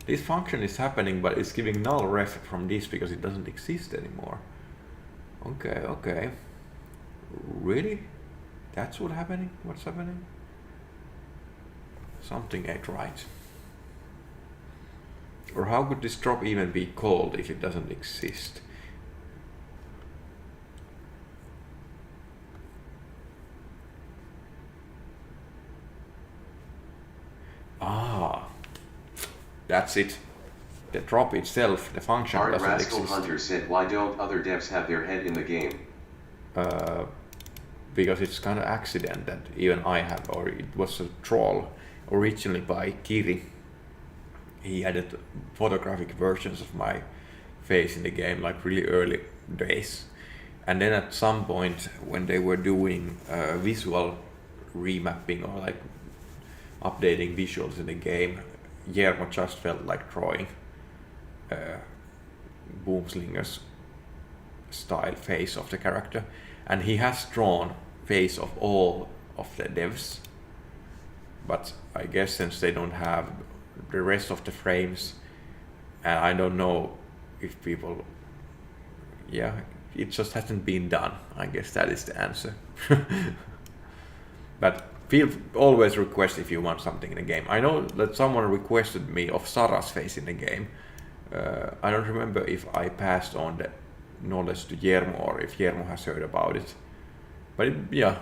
This function is happening, but it's giving null ref from this because it doesn't exist anymore. Okay, okay. Really? That's what's happening? What's happening? Something ain't right. Or how could this drop even be called if it doesn't exist? Ah, that's it. The drop itself, the function Art doesn't Rascal exist. Hunter said, why don't other devs have their head in the game? Because it's kind of accident that even I have, or it was a troll originally by Kiri. He added photographic versions of my face in the game, like really early days. And then at some point when they were doing visual remapping or like updating visuals in the game, Guillermo just felt like drawing Boomslinger's style face of the character, and he has drawn face of all of the devs, but I guess since they don't have the rest of the frames, and I don't know if people, yeah, it just hasn't been done. I guess that is the answer. But always request if you want something in the game. I know that someone requested me of Sarah's face in the game. I don't remember if I passed on the knowledge to Guillermo or if Guillermo has heard about it. But yeah.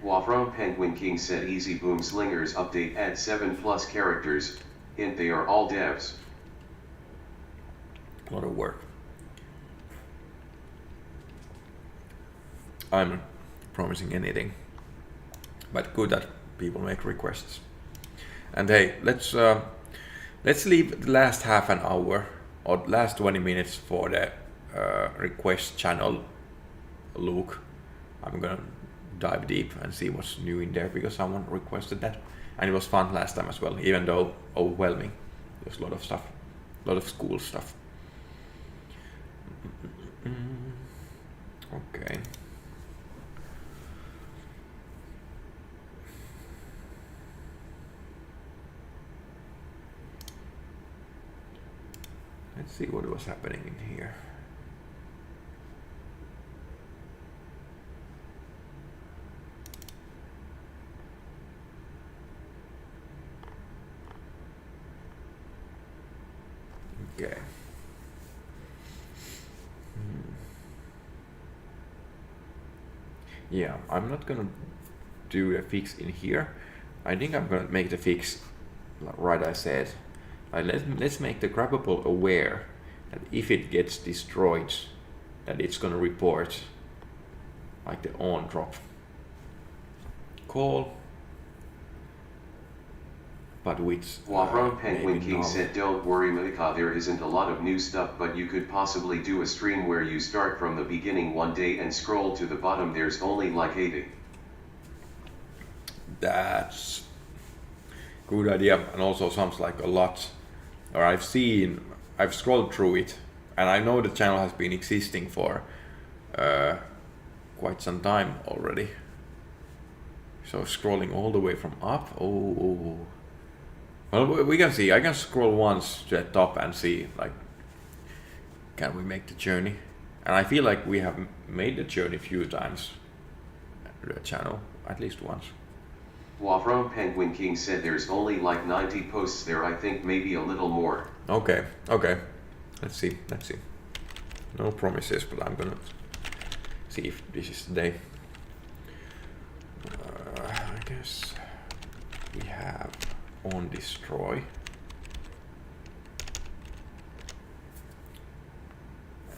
Wafrom Penguin King said Easy Boom Slingers update add 7+ characters, hint they are all devs. A lot of work. I'm not promising anything, but good that people make requests. And hey, let's leave the last half an hour or last 20 minutes for the request channel look. I'm gonna dive deep and see what's new in there because someone requested that, and it was fun last time as well, even though overwhelming. There's a lot of stuff, a lot of school stuff. Okay. Let's see what was happening in here. Okay. Yeah, I'm not gonna do a fix in here. I think I'm gonna make the fix right I said. Let's make the grabbable aware that if it gets destroyed, that it's gonna report like the on drop. Call. But with Wafrom Penguin maybe King null. said, don't worry Miikka, there isn't a lot of new stuff, but you could possibly do a stream where you start from the beginning one day and scroll to the bottom. There's only like 80. That's good idea, and also sounds like a lot. Or I've scrolled through it, and I know the channel has been existing for quite some time already. So scrolling all the way from up, oh. Well, we can see. I can scroll once to the top and see, like, can we make the journey? And I feel like we have made the journey a few times the channel at least once. Wafron Penguin King said there's only like 90 posts there, I think maybe a little more. Okay. Let's see. No promises, but I'm gonna see if this is the day. I guess we have on destroy.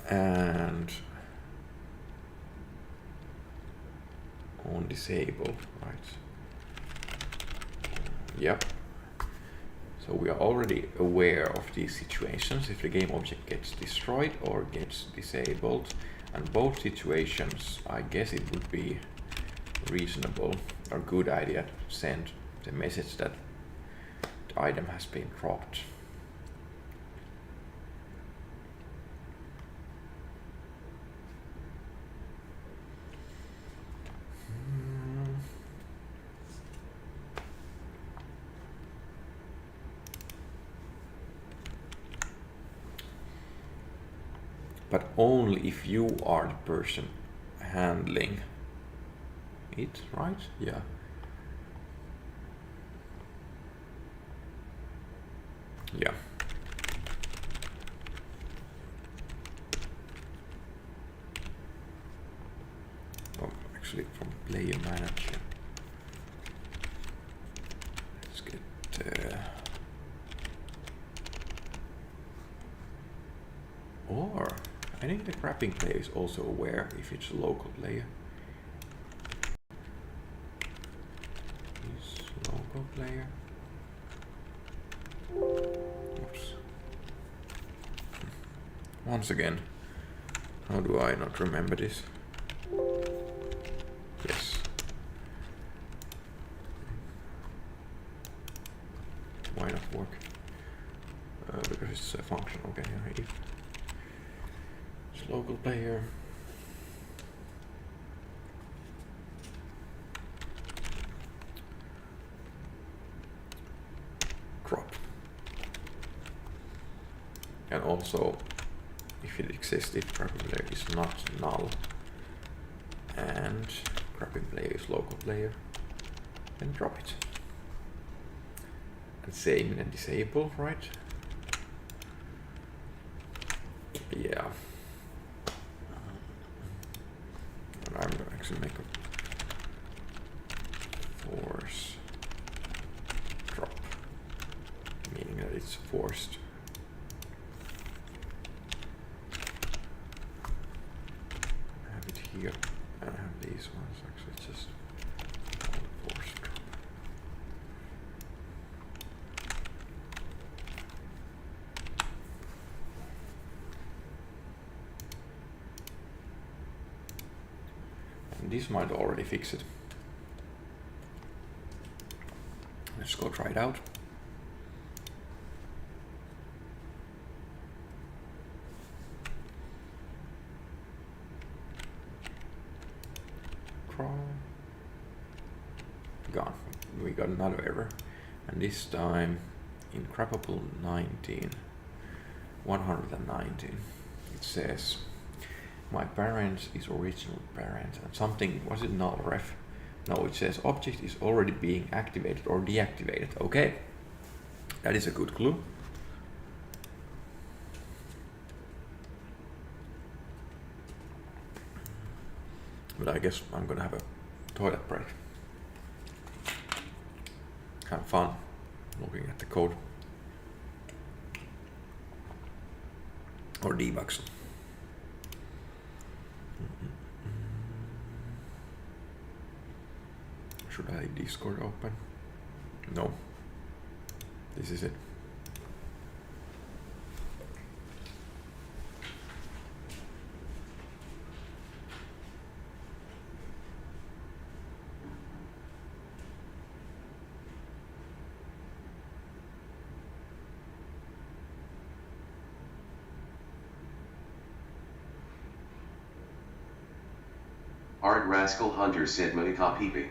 And on disable, right? Yep. So we are already aware of these situations, if the game object gets destroyed or gets disabled. And both situations, I guess it would be reasonable or good idea to send the message that the item has been dropped. But only if you are the person handling it, right? Yeah. Yeah. Oh, actually from player manager. Let's get or I think the grabbing player is also aware if it's a local player. Is local player. Oops. Once again, how do I not remember this? Yes. Why not work? Because it's a function. Okay, if it's local player. Drop. And also, if it exists, if grabbing player is not null and grabbing player is local player, then drop it. And same in a disable, right? Yeah. And I'm gonna actually make a force drop, meaning that it's forced. I have it here, and I have these ones actually just force drop. And this might already fix it. Let's go try it out. Gone. We got another error, and this time in crappable 119 it says my parent is original parent and something, was it null ref? No, it says object is already being activated or deactivated. Okay, that is a good clue. But I guess I'm gonna have a toilet break. Have fun looking at the code or debugs. Should I Discord open? No. This is it. Art Rascal Hunter said Miikka peeping.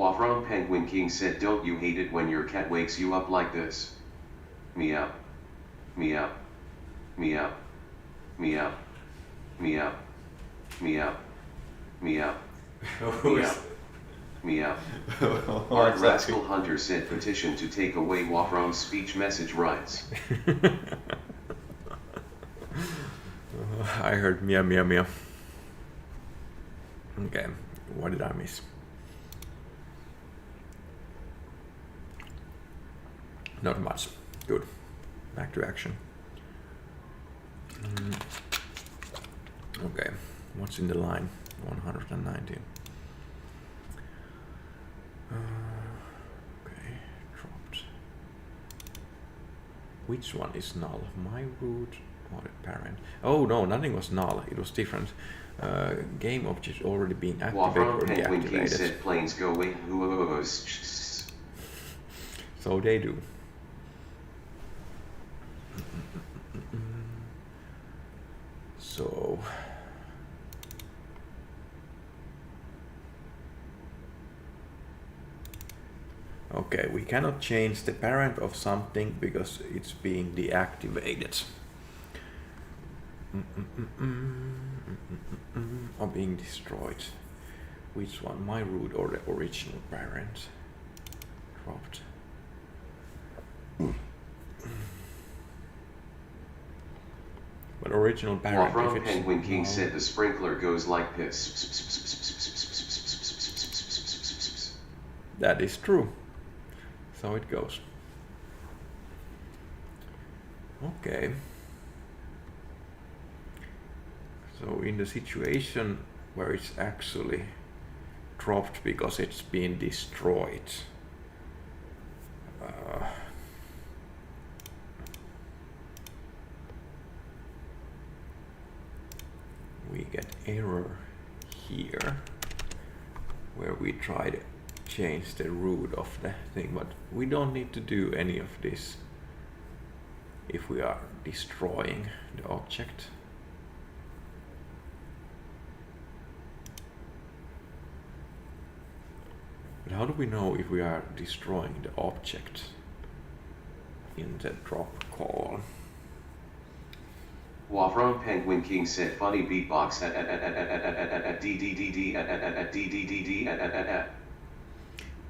Wafron Penguin King said, don't you hate it when your cat wakes you up like this? Meow. Meow. Meow. Meow. Meow. Meow. Meow. Meow. Meow. Art Rascal Hunter said, petition to take away Wafron's speech message rights. I heard meow meow meow. Okay, what did I miss? Not much. Good. Back to action. Okay, what's in the line? 119. Okay, dropped. Which one is null? My root or the parent? Oh no, nothing was null. It was different. Game object already being activated or Penguin King deactivated. said planes go away. So they do. So okay, we cannot change the parent of something because it's being deactivated. Or being destroyed. Which one? My root or the original parent? Dropped. But original parent. Wafron Penguin King said the sprinkler goes like this. That is true. So it goes. Okay. So in the situation where it's actually dropped because it's been destroyed, we get error here where we try to change the root of the thing, but we don't need to do any of this if we are destroying the object. But how do we know if we are destroying the object in the drop call? Wafron Penguin King said funny beatbox at DDDD.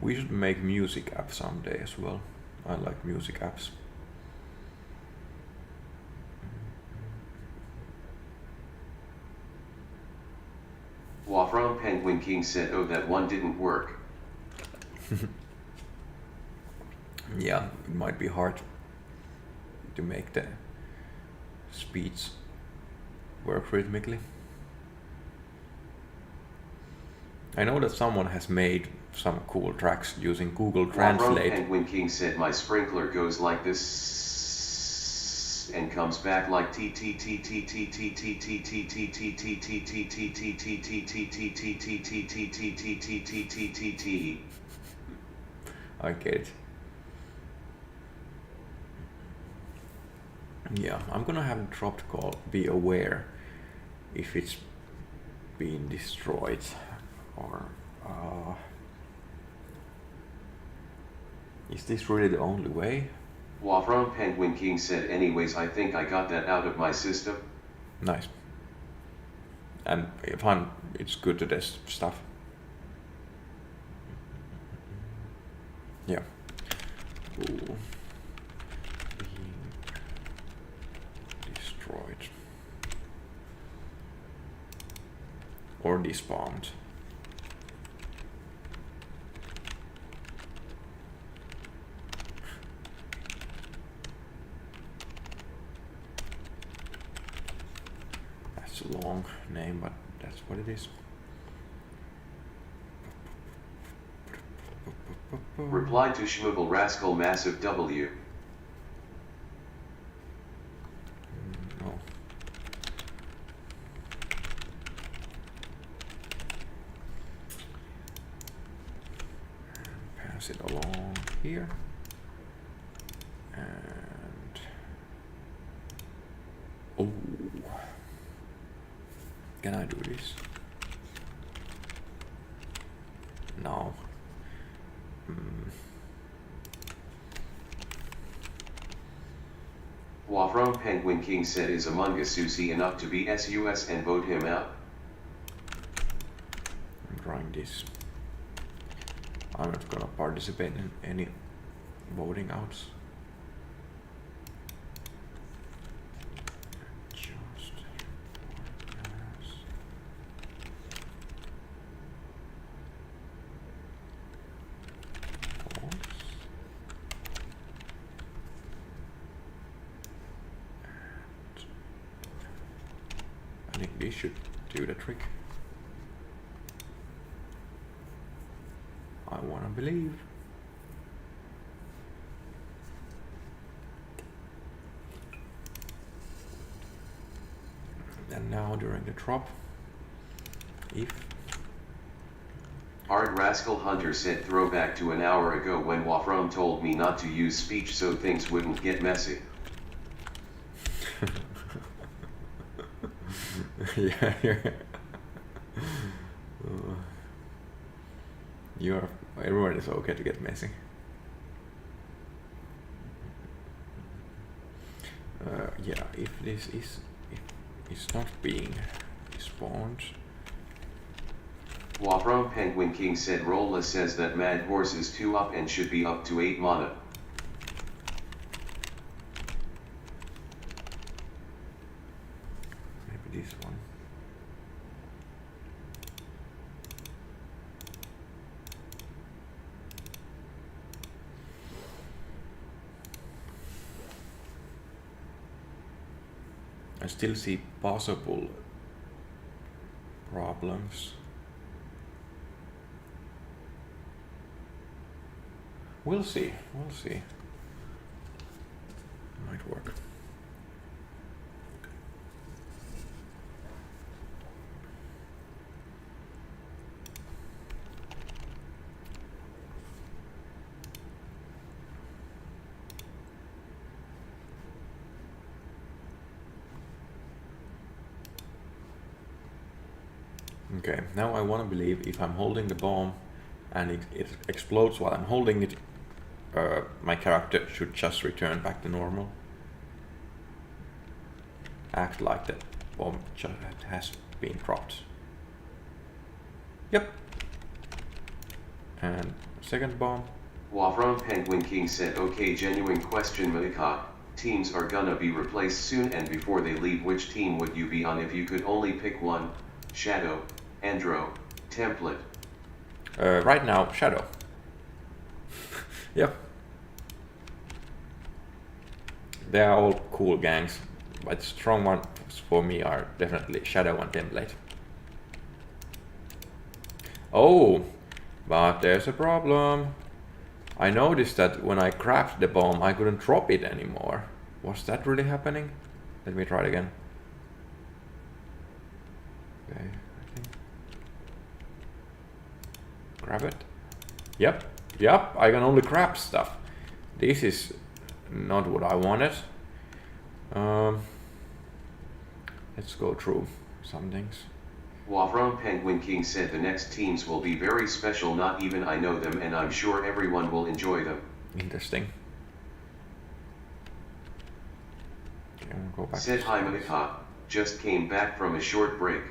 We should make music app someday as well. I like music apps. Wafron Penguin King said, oh, that one didn't work. Yeah, it might be hard to make the speech work rhythmically. I know that someone has made some cool tracks using Google Translate. Penguin King said my sprinkler goes like this and comes back like t t t t t t t t t t t t t t t t t t t. I get it. Yeah, I'm gonna have a dropped call. Be aware if it's been destroyed or is this really the only way? Wafron Penguin King said, anyways, I think I got that out of my system. Nice. And fun, it's good to test stuff. Yeah. Ooh. Destroyed. Or despawned. That's a long name, but that's what it is. Reply to Schmoogle Rascal Massive W. No. Pass it along here. And oh, can I do this? No. Wafron Penguin King said, is Among Us Susie enough to be SUS and vote him out? I'm trying this. I'm not gonna participate in any voting outs. Just I think this should do the trick. I wanna believe. And now during the drop, if Hard Rascal Hunter said, throwback to an hour ago when Wafron told me not to use speech so things wouldn't get messy. yeah, you're everyone is okay to get messy. Yeah, if this is not being spawned. Wafron Penguin King said, Rolla says that Mad Horse is 2 up and should be up to 8 mana. Maybe this one. I still see possible problems. We'll see. Might work. Okay, now I want to believe if I'm holding the bomb and it explodes while I'm holding it, my character should just return back to normal. Act like the bomb just has been dropped. Yep. And second bomb. Wafron Penguin King said, okay, genuine question, Miikka. Teams are gonna be replaced soon, and before they leave, which team would you be on if you could only pick one? Shadow, Andro, Template. Right now, Shadow. Yep. They are all cool gangs, but strong ones for me are definitely Shadow and Template. Oh, but there's a problem. I noticed that when I craft the bomb, I couldn't drop it anymore. Was that really happening? Let me try it again. Okay, I think. Grab it. Yep, I can only grab stuff. This is not what I wanted. Let's go through some things. Wafron Penguin King said the next teams will be very special, not even I know them, and I'm sure everyone will enjoy them. Interesting. Okay, go back. Said, hi Miikka, just came back from a short break.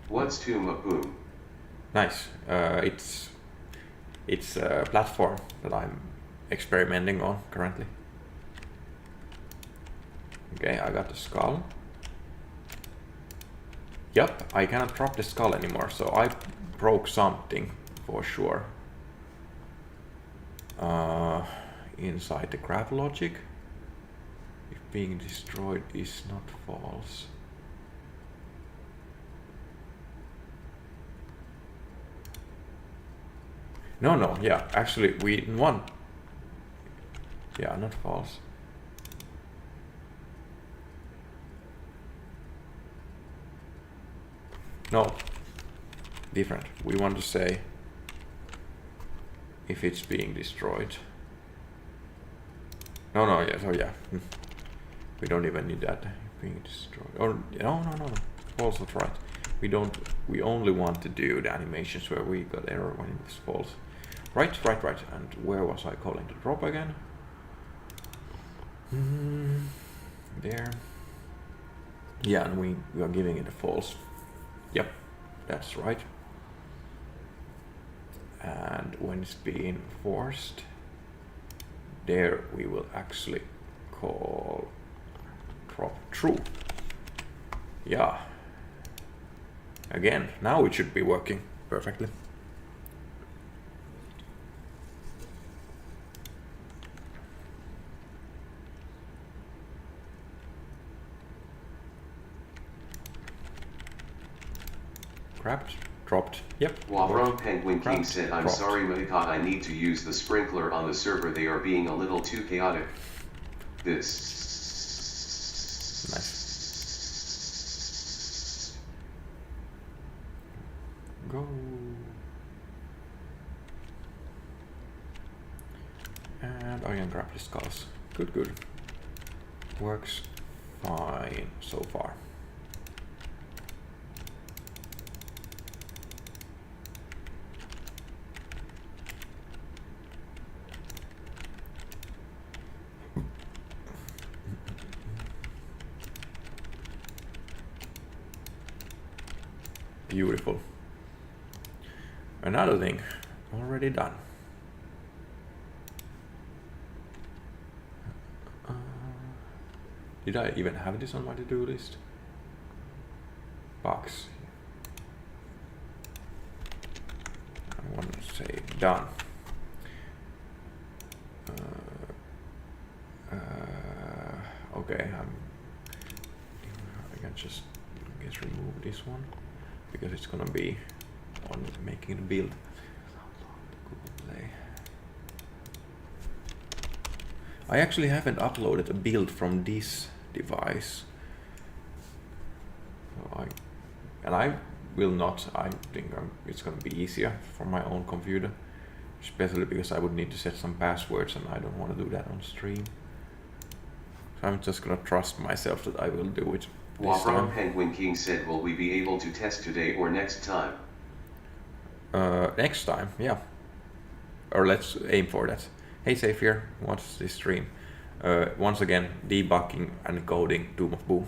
What's Tumapoom? Nice. It's a platform that I'm experimenting on currently. Okay, I got the skull. Yep, I cannot drop the skull anymore, so I broke something for sure. Inside the graph logic, if being destroyed is not false. No, yeah, actually we won. Yeah, not false. No, different. We want to say if it's being destroyed. No, yeah, so yeah. We don't even need that being destroyed. Or no. False, that's right. We only want to do the animations where we got error when it was false. Right. And where was I calling the drop again? there. Yeah, and we are giving it a false. Yep, that's right. And when it's being forced, there we will actually call drop true. Yeah. Again, now it should be working perfectly. Grabbed, dropped, yep. Wavron Penguin King said, I'm dropped. sorry Miikka, I need to use the sprinkler on the server, they are being a little too chaotic. This. Nice. Go. And I can grab the skulls. Good, good. Works fine so far. Beautiful. Another thing already done. Did I even have this on my to-do list? Box. I want to say done. Okay, I can just remove this one because it's gonna be on making the build. I actually haven't uploaded a build from this device. So I will not. I think it's gonna be easier for my own computer, especially because I would need to set some passwords and I don't want to do that on stream. So I'm just gonna trust myself that I will do it. Wavron Penguin King said, will we be able to test today or next time? Next time, yeah. Or let's aim for that. Hey Safe here, what's this stream? Once again, debugging and coding Doom of Boom.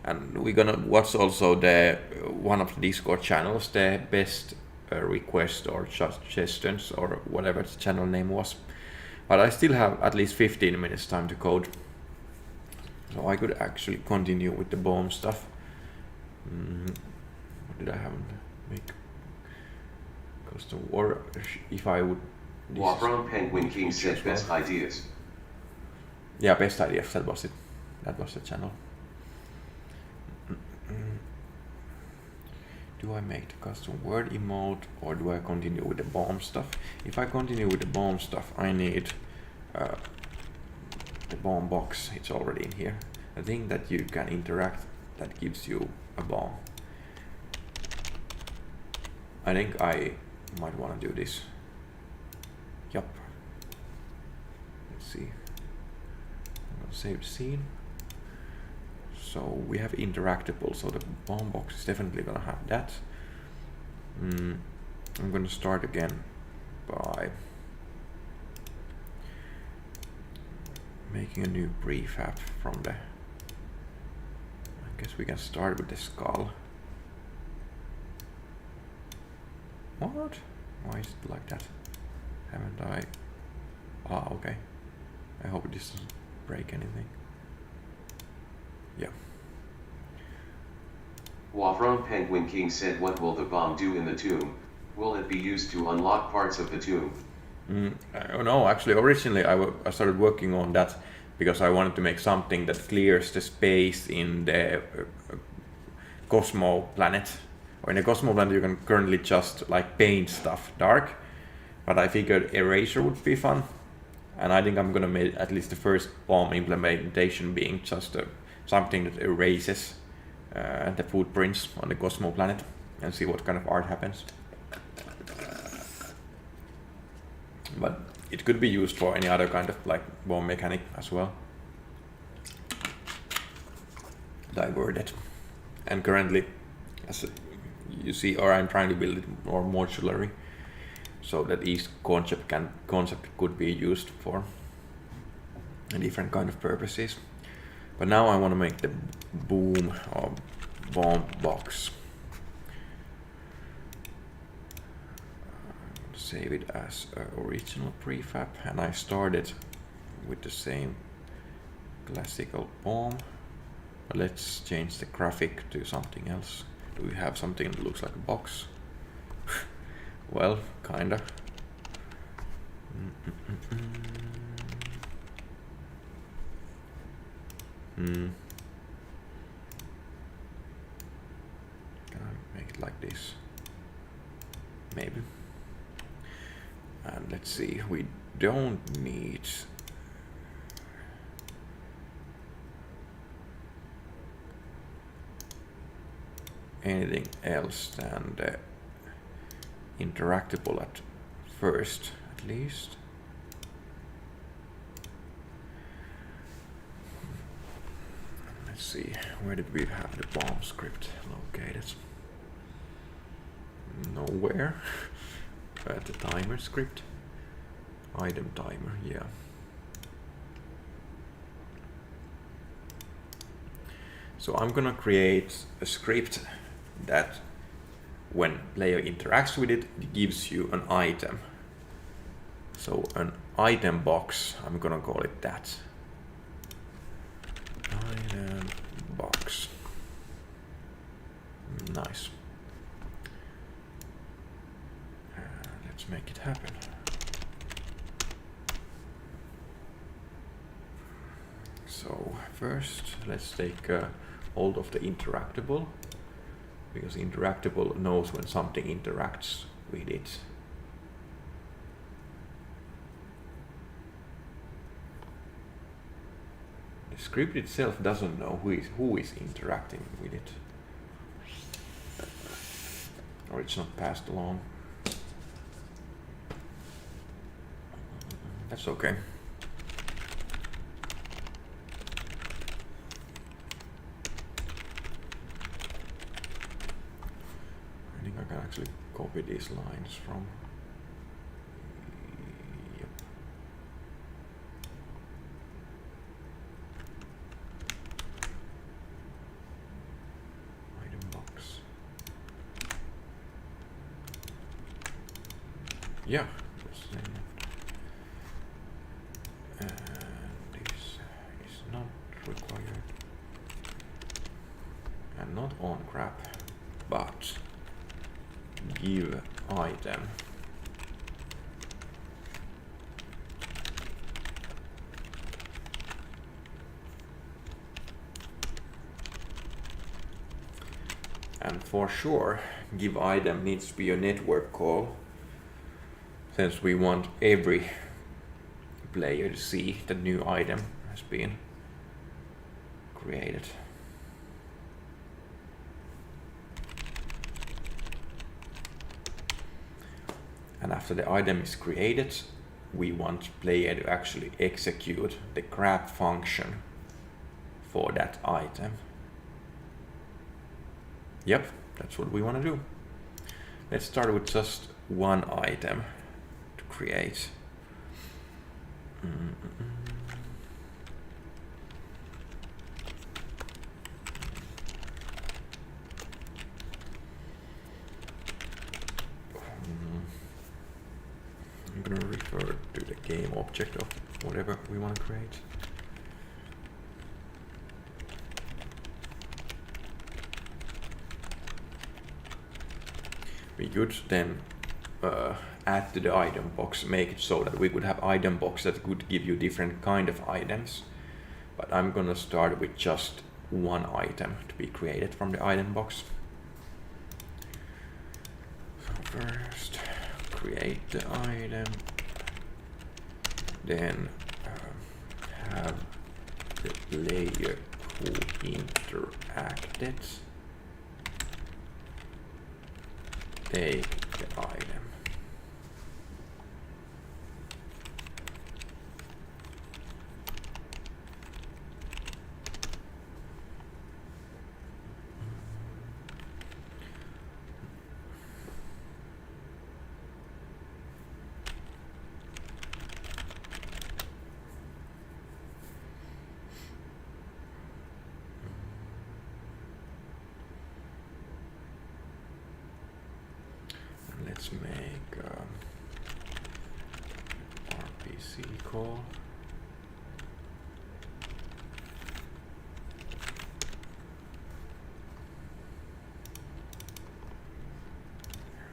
And we're gonna watch also the one of the Discord channels, the best request or suggestions or whatever the channel name was. But I still have at least 15 minutes time to code. So I could actually continue with the bomb stuff. What did I have? Make custom, or if I would. Wavron Penguin King said best ideas. Yeah, best ideas. That was it. That was the channel. Do I make the custom word emote or do I continue with the bomb stuff? If I continue with the bomb stuff, I need the bomb box. It's already in here. A thing that you can interact that gives you a bomb. I think I might want to do this. Yup. Let's see. I'm gonna save the scene. So we have interactable, so the bomb box is definitely gonna have that. I'm gonna start again by making a new prefab from the. I guess we can start with the skull. What? Why is it like that? Haven't I? Ah, okay. I hope this doesn't break anything. Yeah. Wavron Penguin King said, what will the bomb do in the tomb? Will it be used to unlock parts of the tomb? No, actually, originally I started working on that because I wanted to make something that clears the space in the Cosmo planet. Or in the Cosmo planet you can currently just like paint stuff dark, but I figured erasure would be fun. And I think I'm gonna make at least the first bomb implementation being just something that erases the footprints on the Cosmo planet and see what kind of art happens. But it could be used for any other kind of like bomb mechanic as well. Diverted. And currently, as you see, or I'm trying to build it more modularly, so that each concept could be used for different kind of purposes. But now I want to make the boom or bomb box. Save it as original prefab, and I started with the same classical bomb. But let's change the graphic to something else. Do we have something that looks like a box? Well, kinda. Can I make it like this? Maybe. And let's see, we don't need anything else than the interactable at first, at least. Let's see, where did we have the bomb script located? Nowhere. The timer script. Item timer, yeah. So I'm gonna create a script that when player interacts with it, it gives you an item. So an item box, I'm gonna call it that. Item box. Nice. Let's make it happen. So first, let's take hold of the interactable, because interactable knows when something interacts with it. The script itself doesn't know who is interacting with it, or it's not passed along. That's okay. I think I can actually copy these lines from. Yep. Item box. Yeah. This is not required. And not on grab, but give item. And for sure, give item needs to be a network call, since we want every player to see the new item has been created. And after the item is created, we want player to actually execute the grab function for that item. Yep, that's what we want to do. Let's start with just one item to create. I'm going to refer to the game object of whatever we want to create. We could then add to the item box, make it so that we could have item box that could give you different kind of items. But I'm gonna start with just one item to be created from the item box. So first, create the item, then have the player who interacted take the item. call.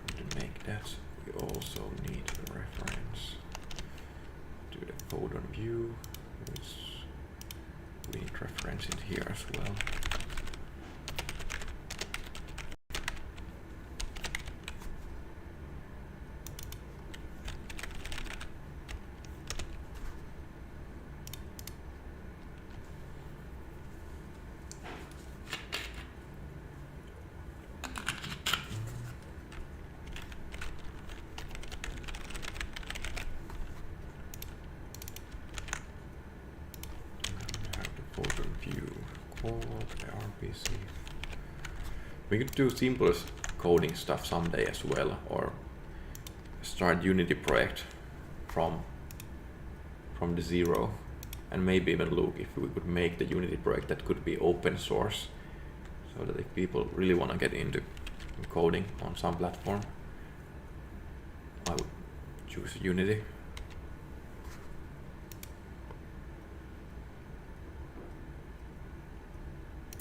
To make that, we also need a reference to the code on view, which we need reference in here as well. View called RPC. We could do simple coding stuff someday as well, or start Unity project from the zero, and maybe even look if we could make the Unity project that could be open source, so that if people really want to get into coding on some platform, I would choose Unity.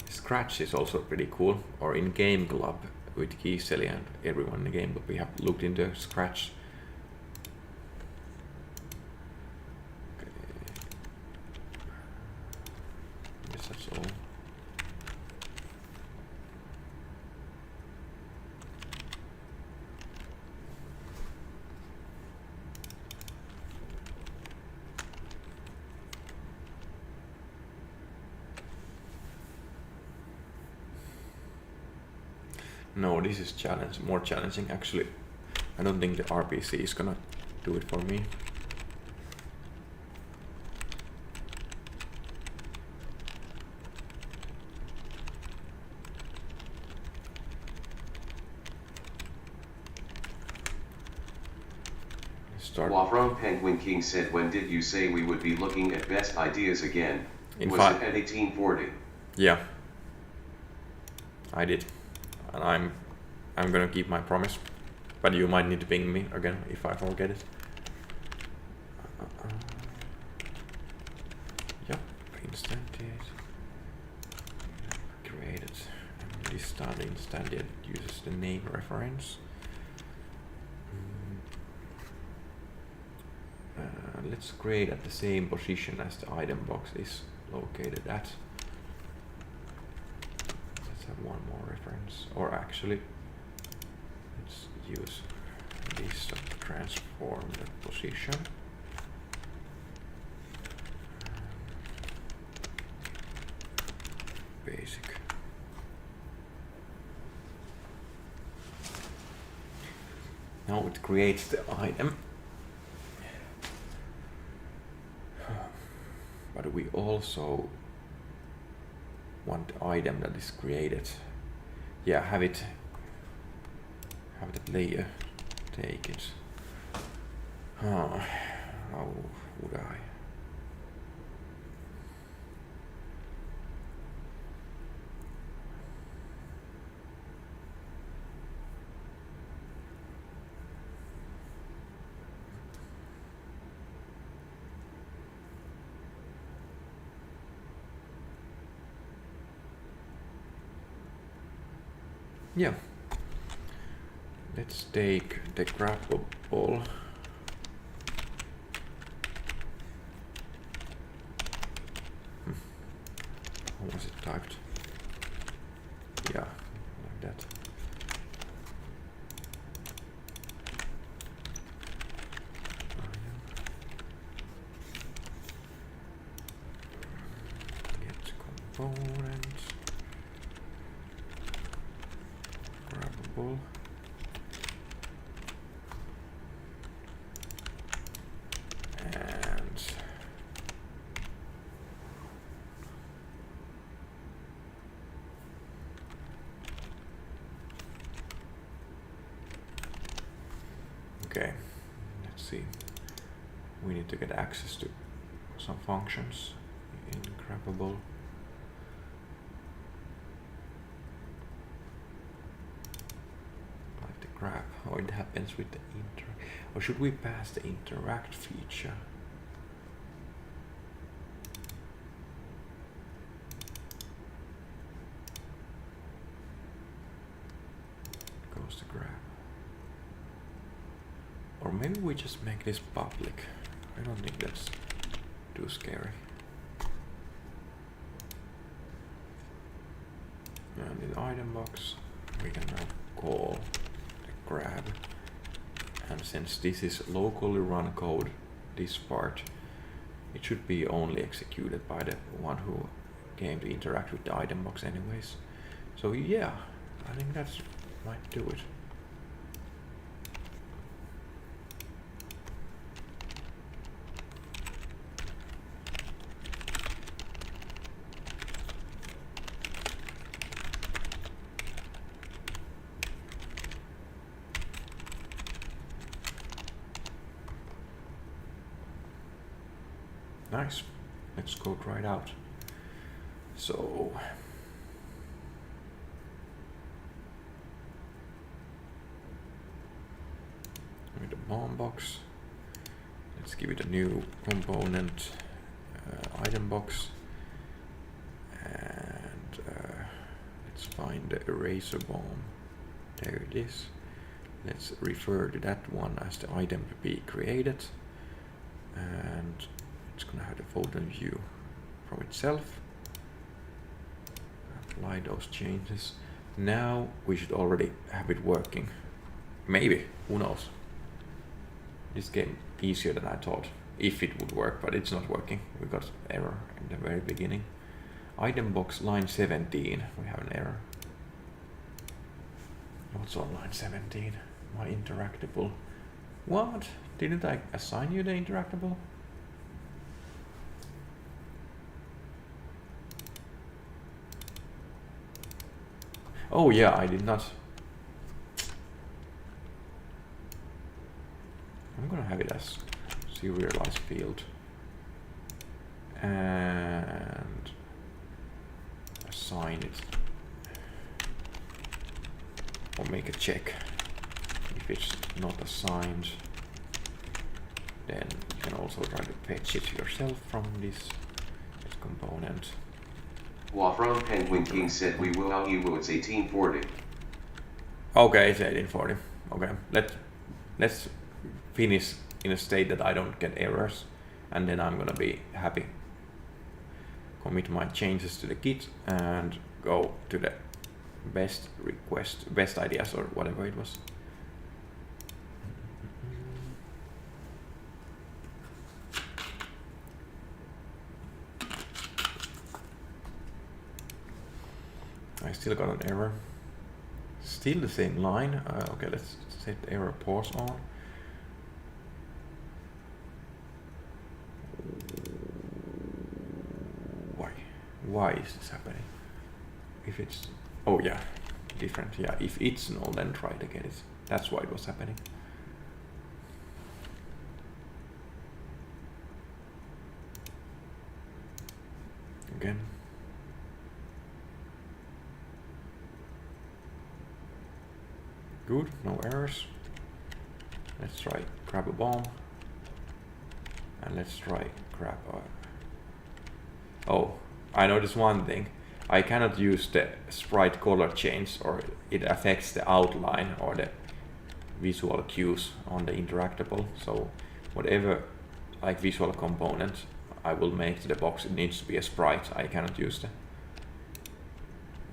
Scratch is also pretty cool, or in Game Club with Giseli and everyone in the game, but we have looked into Scratch. Okay. I guess that's all. No, this is more challenging actually. I don't think the RPC is gonna do it for me. Wavron Penguin King said, when did you say we would be looking at best ideas again? Was it at 1840? Yeah, I did. And I'm gonna keep my promise, but you might need to ping me again if I forget it. Yep, instantiate, created, and this start instantiate uses the name reference. Let's create at the same position as the item box is located at. Have one more reference, or actually let's use this to transform the position. Basic. Now it creates the item, but we also want the item that is created. Yeah, have the player take it. How would I? Yeah, let's take the grabbable. How was it typed? Yeah, like that. Get components. Grabbable. And okay, let's see. We need to get access to some functions in grabbable. Like the grab, how it happens with the or should we pass the interact feature? close the grab. Or maybe we just make this public. I don't think that's too scary. And in item box, we can now call the grab. And since this is locally run code, this part, it should be only executed by the one who came to interact with the item box anyways. So yeah, I think that's might do it. Nice. Let's go try it out. So with the bomb box, let's give it a new component, item box, and let's find the eraser bomb. There it is. Let's refer to that one as the item to be created, and it's gonna have the folder view from itself. Apply those changes. Now we should already have it working. Maybe, who knows? This game easier than I thought, if it would work, but it's not working. We got error in the very beginning. Item box line 17, we have an error. What's on line 17? My interactable. What? Didn't I assign you the interactable? Oh yeah, I did not. I'm gonna have it as serialized field and assign it, or make a check. If it's not assigned, then you can also try to fetch it yourself from this component. Wafron Penguin King said we will out you, it's 1840. Okay, it's 1840. Okay, let's finish in a state that I don't get errors, and then I'm gonna be happy. Commit my changes to the Git and go to the best request, best ideas, or whatever it was. I still got an error. Still the same line. Okay, let's set the error pause on. Why is this happening? If it's, oh yeah, different. Yeah, if it's null, then try to get it. That's why it was happening. Again. Good, no errors. Let's try grab a bomb. And let's try grab a... Oh, I noticed one thing. I cannot use the sprite color change, or it affects the outline or the visual cues on the interactable. So whatever like visual component I will make to the box, it needs to be a sprite. I cannot use the...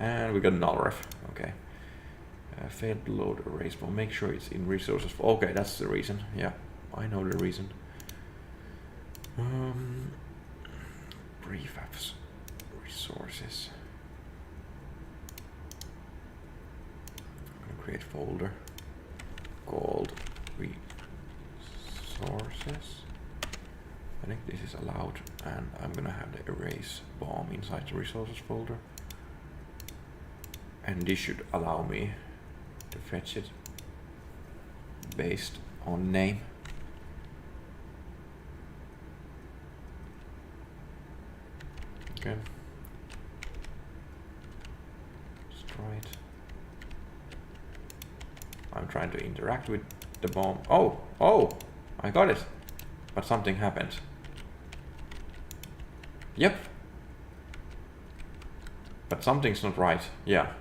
And we got null ref, okay. Failed to load erase bomb. Make sure it's in resources. Okay, that's the reason. Yeah, I know the reason. Prefabs resources. I'm gonna create folder called resources. I think this is allowed, and I'm gonna have the erase bomb inside the resources folder. And this should allow me to fetch it based on name. Okay. Let's try it. I'm trying to interact with the bomb. Oh, I got it. But something happened. Yep. But something's not right. Yeah.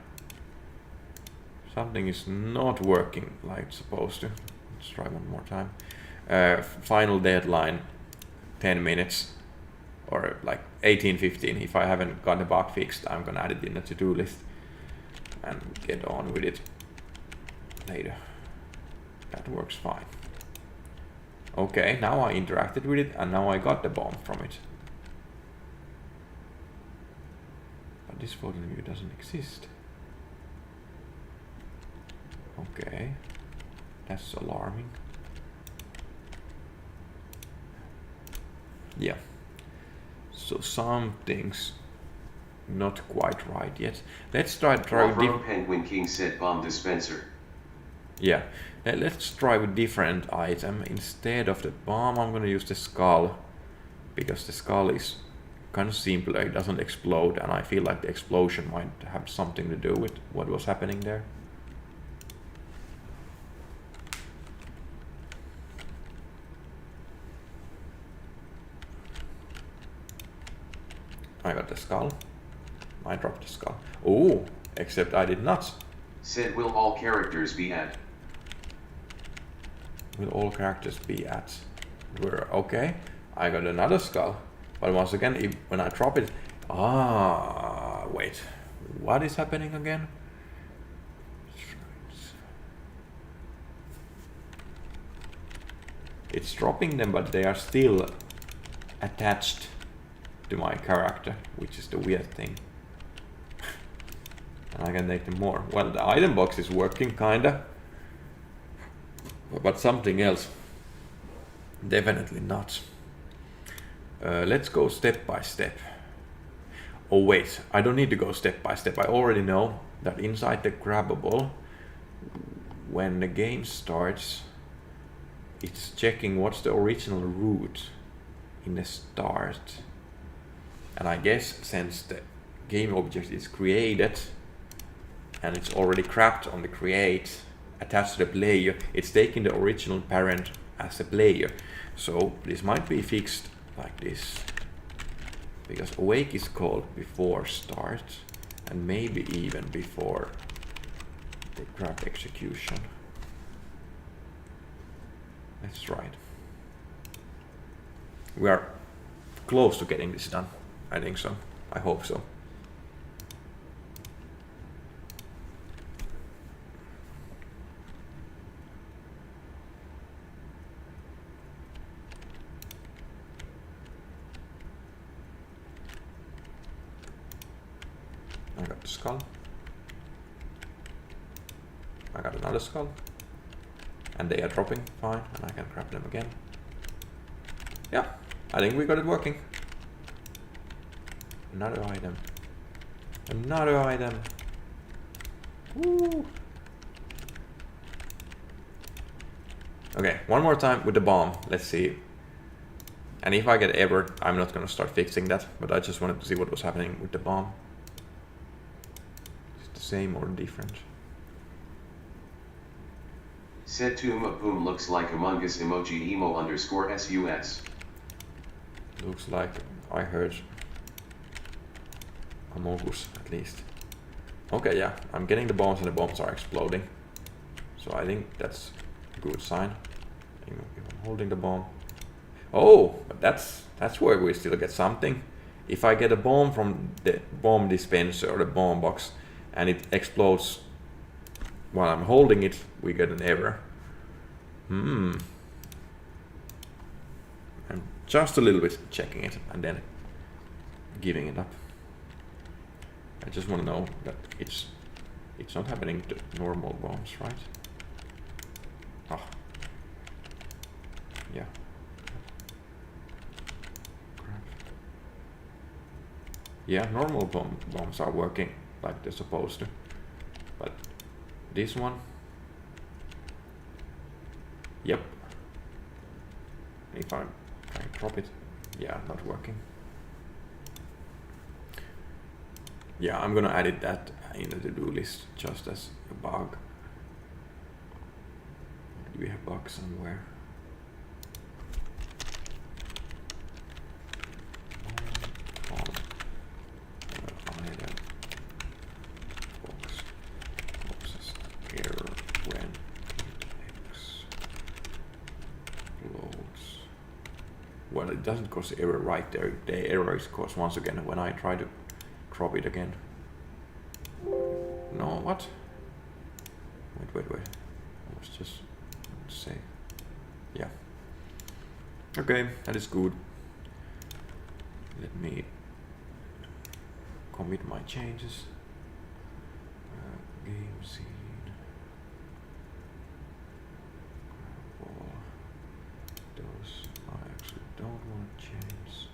Something is not working like it's supposed to. Let's try one more time. Final deadline 10 minutes or like 18:15. If I haven't got the bug fixed, I'm gonna add it in the to-do list and get on with it later. That works fine. Okay, now I interacted with it and now I got the bomb from it. But this floating view doesn't exist. Okay, that's alarming. Yeah, so something's not quite right yet. Let's try Wavron Penguin King said bomb dispenser. Yeah, let's try with different item. Instead of the bomb, I'm gonna use the skull because the skull is kind of simpler. It doesn't explode, and I feel like the explosion might have something to do with what was happening there. I got the skull. I dropped the skull. Oh, except I did not. Said will all characters be at? Will all characters be at? Okay, I got another skull. But once again, when I drop it... wait. What is happening again? It's dropping them, but they are still attached to my character, which is the weird thing. And I can make them more. Well, the item box is working, kinda. But something else. Definitely not. Let's go step by step. Oh wait, I don't need to go step by step. I already know that inside the grabbable, when the game starts, it's checking what's the original route in the start. And I guess since the game object is created and it's already grabbed on the create attached to the player, it's taking the original parent as a player. So this might be fixed like this, because awake is called before start and maybe even before the grab execution. Let's try it. We are close to getting this done. I think so. I hope so. I got the skull. I got another skull. And they are dropping fine, and I can grab them again. Yeah, I think we got it working. Another item. Another item. Woo. Okay, one more time with the bomb. Let's see. And if I get error, I'm not gonna start fixing that, but I just wanted to see what was happening with the bomb. Is it the same or different? Said Tomb of Boom looks like Among Us emoji emo underscore sus. Looks like I heard Among Us at least. Okay, yeah, I'm getting the bombs and the bombs are exploding. So I think that's a good sign. If I'm holding the bomb. Oh, but that's where we still get something. If I get a bomb from the bomb dispenser or the bomb box and it explodes while I'm holding it, we get an error. I'm just a little bit checking it and then giving it up. I just want to know that it's not happening to normal bombs, right? Ah. Yeah. Yeah, normal bombs are working like they're supposed to. But this one, yep. If I'm trying to drop it, yeah, not working. Yeah, I'm gonna edit that in the to-do list just as a bug. Do we have bugs somewhere? it doesn't cause error right there. The error is caused once again when I try to drop it again. No, what? Wait. Let's just say, yeah. Okay, that is good. Let me commit my changes. Game scene. Those I actually don't want to change.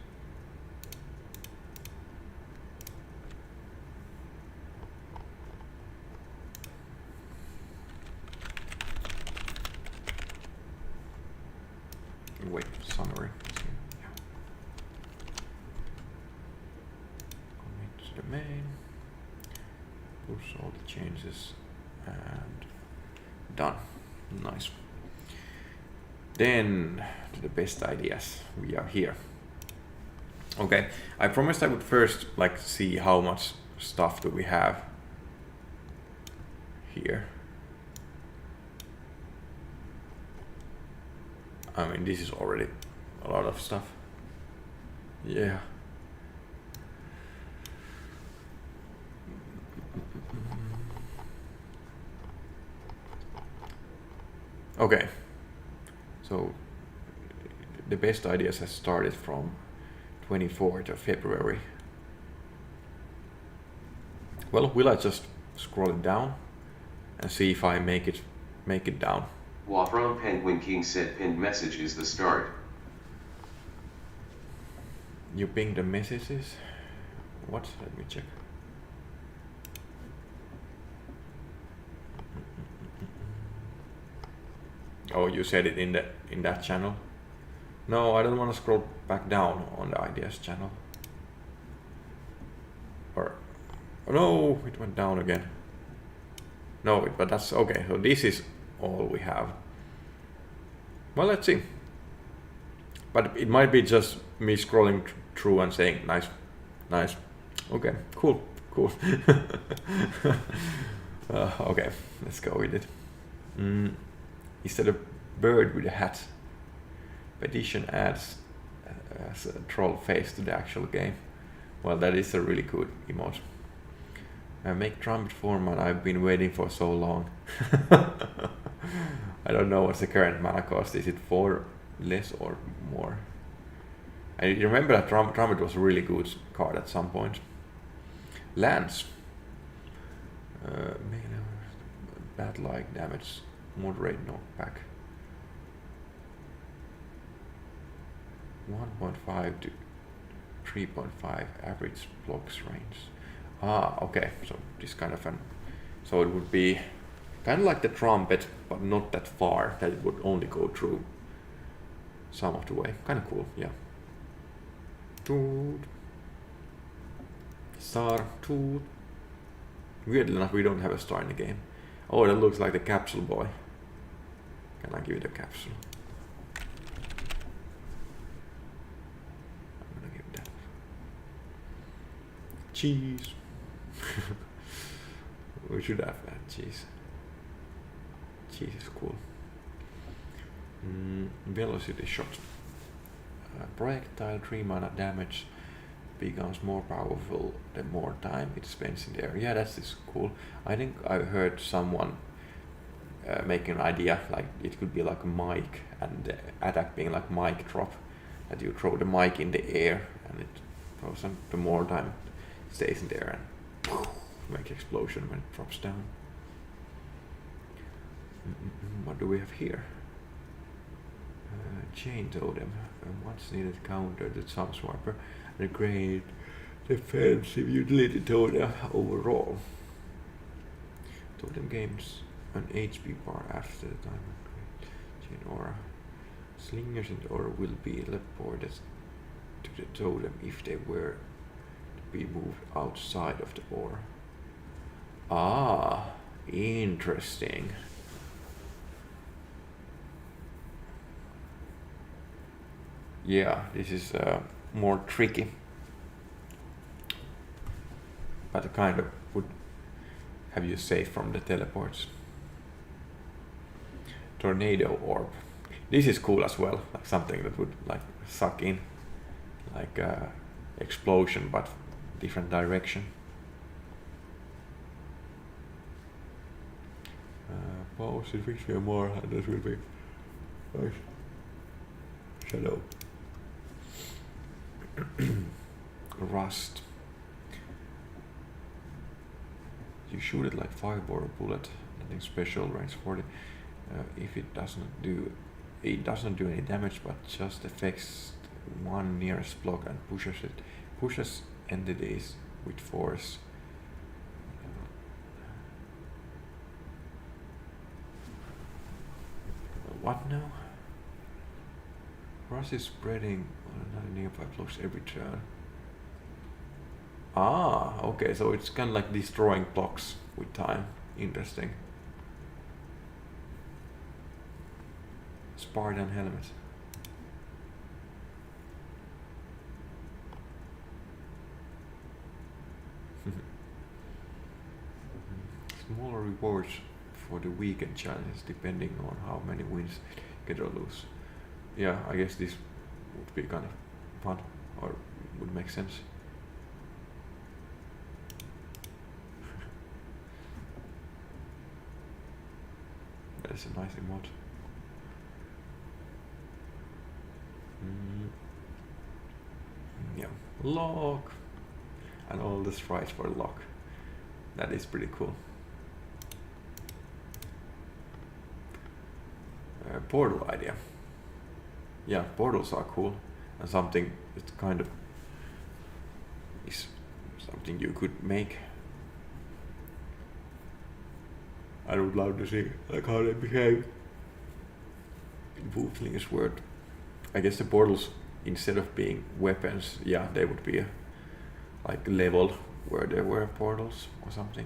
Wait, summary. Yeah. Commit to the main. Push all the changes and done. Nice. Then to the best ideas. We are here. Okay, I promised I would first like see how much stuff do we have here. I mean, this is already a lot of stuff. Yeah. Okay. So the best ideas has started from 24th of February. Well, will I just scroll it down and see if I make it down? Wafron Penguin King said pinned message is the start. You ping the messages? What? Let me check. Oh, you said it in that channel? No, I don't want to scroll back down on the ideas channel. Or oh, no, it went down again. No, but that's okay. So this is all we have. Well, let's see. But it might be just me scrolling through and saying nice. Okay, cool. Okay, let's go with it. Instead of bird with a hat, Petition adds as a troll face to the actual game. Well, that is a really good emote. Make trumpet format I've been waiting for so long. I don't know what's the current mana cost. Is it 4 less or more? I remember that trumpet was a really good card at some point. Lance. Bat-like damage. Moderate knockback. 1.5 to 3.5 average blocks range. Okay, so this kind of so it would be kind of like the trumpet, but not that far, that it would only go through some of the way. Kind of cool, yeah. Toot. Star, toot. Weirdly enough, we don't have a star in the game. Oh, that looks like the capsule boy. Can I give it a capsule? I'm gonna give it that. Cheese. We should have that cheese. Cheese is cool. Velocity shot. Projectile 3 mana damage becomes more powerful the more time it spends in the air. Yeah, that's cool. I think I heard someone making an idea like it could be like a mic and the attack being like mic drop, that you throw the mic in the air and it throws on the more time it stays in there and make explosion when it drops down. What do we have here? Chain totem. What's needed counter the Sun Swiper. The great defensive utility totem overall. Totem gains an HP bar after the time of chain aura. Slingers in the aura will be teleported to the totem if they were to be moved outside of the aura. Ah, interesting. Yeah, this is more tricky, but it kind of would have you safe from the teleports. Tornado orb. This is cool as well, like something that would like suck in. like a explosion but different direction. Pause it, fix more, and this will be nice. Shadow. Rust. You shoot it like 5-bore bullet, nothing special, range 40. If it doesn't do any damage, but just affects one nearest block and pushes entities with force. What now? Rust is spreading on another nearby blocks every turn. Ah, okay, so it's kind of like destroying blocks with time. Interesting. Spartan helmet. Smaller rewards for the weekend challenges depending on how many wins get or lose. Yeah, I guess this would be kind of fun, or would make sense. That's a nice emote. Yeah, lock, and all the sprites for lock. That is pretty cool. Portal idea. Yeah, portals are cool, and something that kind of is something you could make. I would love to see like how they behave. Wolfling's word. I guess the portals, instead of being weapons, yeah, they would be like level where there were portals or something.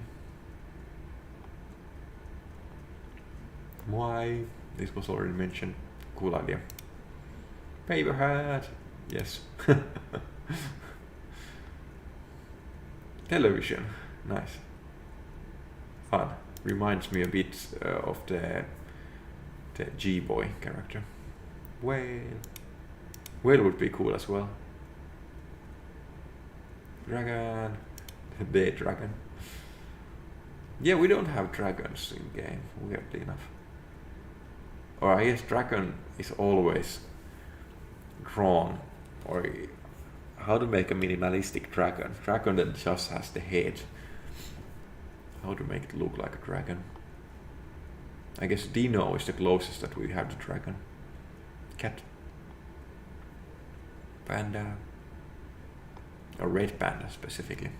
Why? This was already mentioned. Cool idea. Paper hat. Yes. Television. Nice. Fun. Reminds me a bit of the G-Boy character. Whale. Whale would be cool as well. Dragon. The dragon. Yeah, we don't have dragons in game, weirdly enough. Or I guess dragon is always drawn, or how to make a minimalistic dragon. Dragon that just has the head. How to make it look like a dragon. I guess Dino is the closest that we have to dragon. Cat. Panda. Or red panda specifically.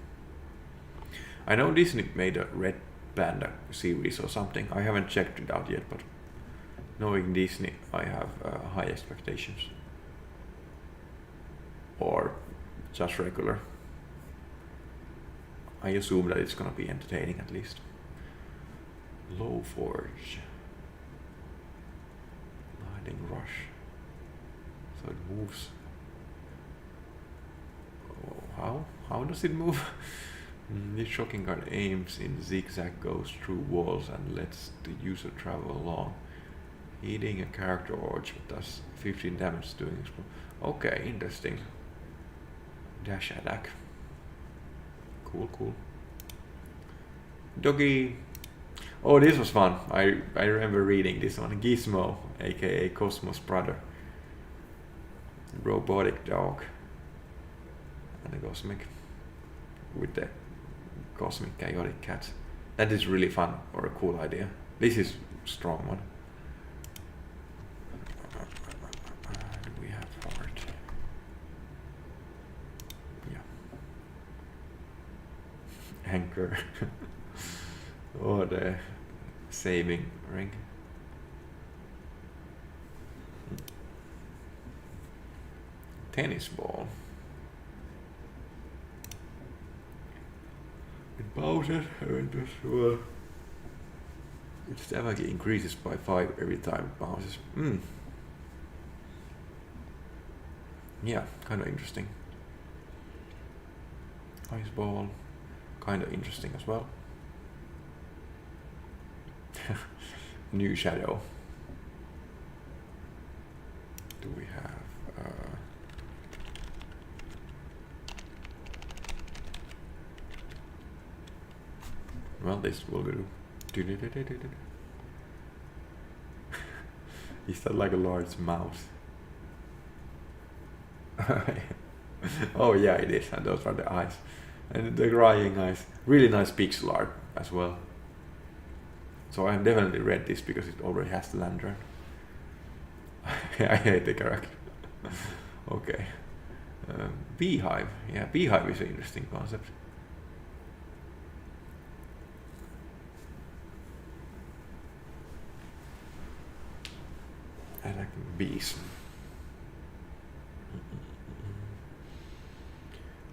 I know Disney made a red panda series or something. I haven't checked it out yet, but knowing Disney, I have high expectations. Or just regular. I assume that it's gonna be entertaining at least. Low Forge. Lightning Rush. So it moves. Oh, how does it move? This shocking card aims in zigzag, goes through walls and lets the user travel along. Hitting a character orch does 15 damage doing explode. Okay, interesting. Dash attack. Cool. Doggy. Oh, this was fun. I remember reading this one. Gizmo, aka Cosmo's brother. Robotic dog. And the cosmic. With the cosmic chaotic cat. That is really fun, or a cool idea. This is a strong one. Do we have heart? Yeah. Anchor. Or the saving ring. Tennis ball. It bounces and well, its damage increases by 5 every time it bounces. Yeah, kind of interesting. Ice ball, kind of interesting as well. New shadow. Do we have Well, this will do. Is that like a large mouse? Oh yeah, it is, and those are the eyes. And the crying eyes. Really nice pixel art as well. So I have definitely read this because it already has the lantern. I hate the character. Okay. Beehive. Yeah, beehive is an interesting concept. I like bees.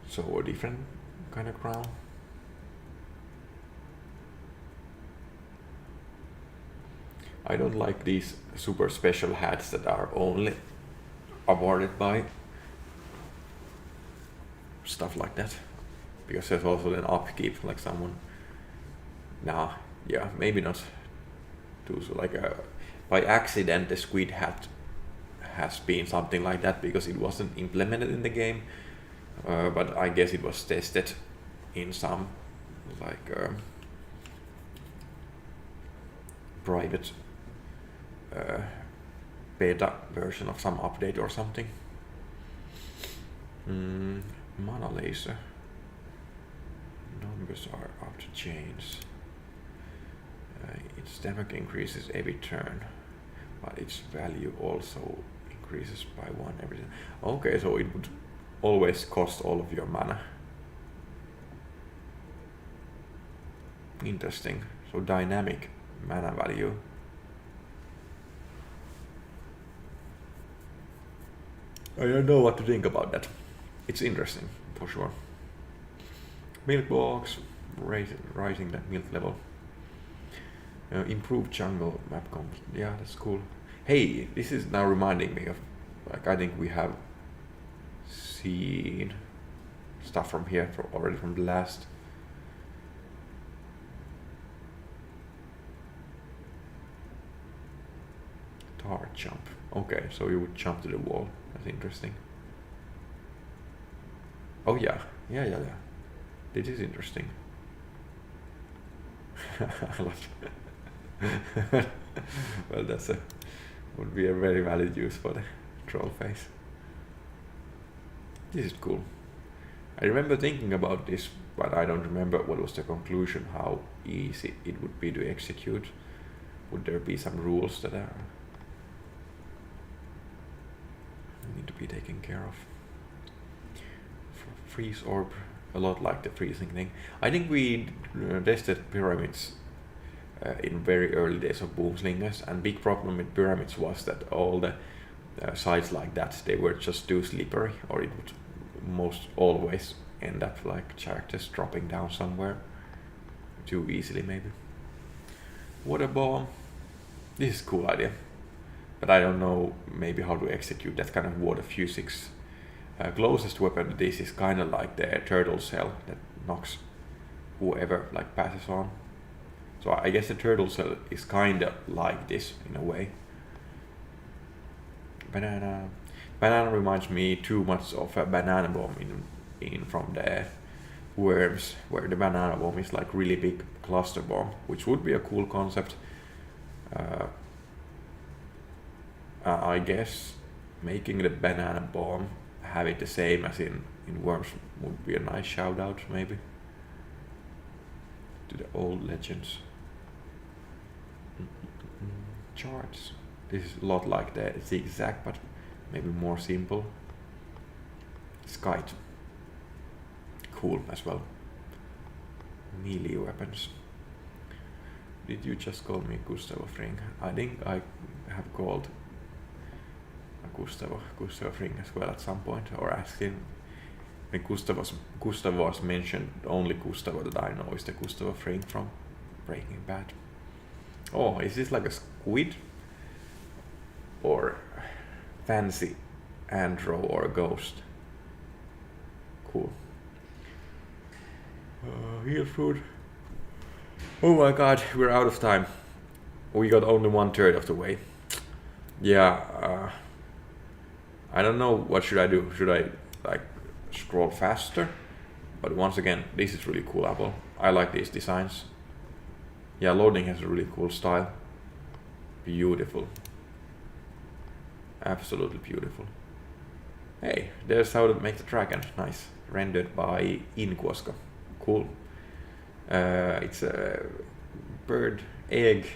So a different kind of crown. I don't like these super special hats that are only awarded by stuff like that, because there's also an upkeep, like someone, nah, yeah, maybe not too, so like by accident the squid hat has been something like that because it wasn't implemented in the game, but I guess it was tested in some like private beta version of some update or something. Mana laser. Numbers are up to change. Its damage increases every turn, but its value also increases by 1 every turn. Okay, so it would always cost all of your mana. Interesting. So dynamic mana value. I don't know what to think about that. It's interesting, for sure. Milk box, rising that milk level. Improved jungle map comp. Yeah, that's cool. Hey, this is now reminding me of, like, I think we have seen stuff from here already from the last. Tar jump. Okay, so you would jump to the wall. That's interesting. Oh yeah. This is interesting. I love it. Well, would be a very valid use for the troll face. This is cool. I remember thinking about this, but I don't remember what was the conclusion, how easy it would be to execute. Would there be some rules that need to be taken care of? Freeze orb, a lot like the freezing thing. I think we tested pyramids in very early days of Boomslingers, and big problem with pyramids was that all the sides like that, they were just too slippery, or it would most always end up like characters dropping down somewhere too easily maybe. Water bomb. This is a cool idea, but I don't know maybe how to execute that kind of water physics. Closest weapon to this is kind of like the turtle shell that knocks whoever like passes on. So I guess the turtle shell is kind of like this in a way. Banana reminds me too much of a banana bomb in from the Worms, where the banana bomb is like really big cluster bomb, which would be a cool concept. I guess making the banana bomb have it the same as in Worms would be a nice shout out maybe to the old legends. Charts. This is a lot like the zigzag, but maybe more simple. Skite. Cool as well. Melee weapons. Did you just call me Gustavo Fring? I think I have called Gustavo Fring as well at some point, or asked him. When Gustavo was mentioned, the only Gustavo that I know is the Gustavo Fring from Breaking Bad. Oh, is this like a squid? Or fancy andro or a ghost? Cool. Heal food. Oh my god, we're out of time. We got only 1/3 of the way. Yeah, I don't know what should I do. Should I like scroll faster? But once again, this is really cool apple. I like these designs. Yeah, loading has a really cool style. Beautiful. Absolutely beautiful. Hey, there's how to make the dragon. Nice. Rendered by Inkoska. Cool. It's a bird egg.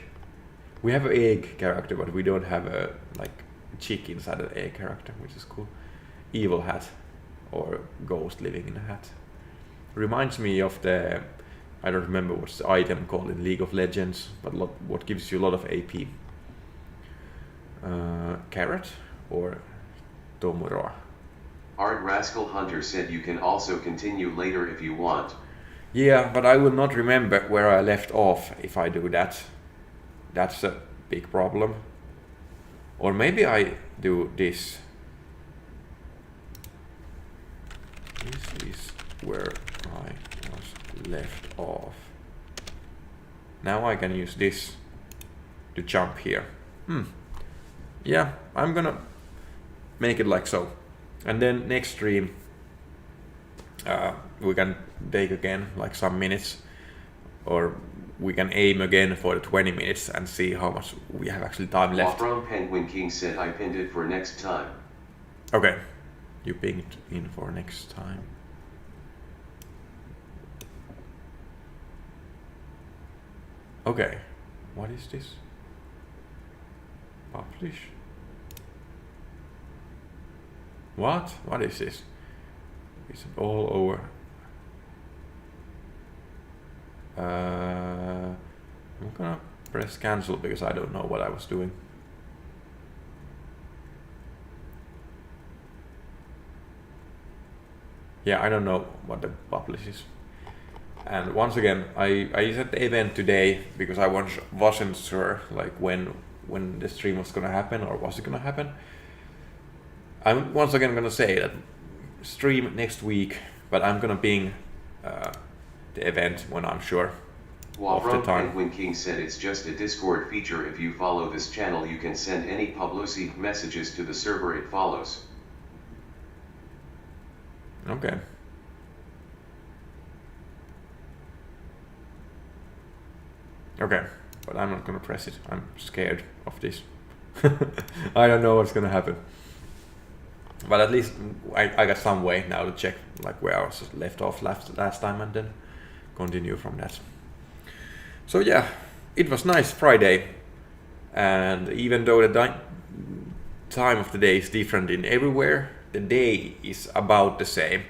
We have an egg character, but we don't have a like chick inside an egg character, which is cool. Evil hat or ghost living in a hat. Reminds me of the, I don't remember what's the item called in League of Legends, but what gives you a lot of AP. Carrot or Tomura. Art Rascal Hunter said you can also continue later if you want. Yeah, but I will not remember where I left off if I do that. That's a big problem. Or maybe I do this. This is where I was left off. Now I can use this to jump here. Yeah, I'm gonna make it like so. And then next stream we can take again like some minutes, or we can aim again for the 20 minutes and see how much we have actually time left. From Penguin King said I pinned it for next time. Okay, you ping it in for next time. Okay, what is this? Publish? What? What is this? Is it all over? I'm gonna press cancel because I don't know what I was doing. Yeah, I don't know what the publish is. And once again, I set the event today because I wasn't sure like when the stream was gonna happen, or was it gonna happen. I'm once again gonna say that stream next week, but I'm gonna ping the event when I'm sure of the time. Penguin King said it's just a Discord feature. If you follow this channel, you can send any publicity messages to the server it follows. Okay. Okay, but I'm not gonna press it. I'm scared of this. I don't know what's gonna happen. But at least I got some way now to check like where I was left off last time and then continue from that. So yeah, it was nice Friday, and even though the time of the day is different in everywhere, the day is about the same.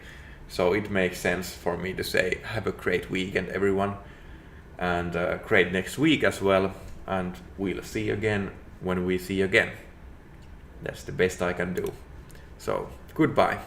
So it makes sense for me to say have a great weekend everyone, and great next week as well, and we'll see again when we see again. That's the best I can do. So goodbye.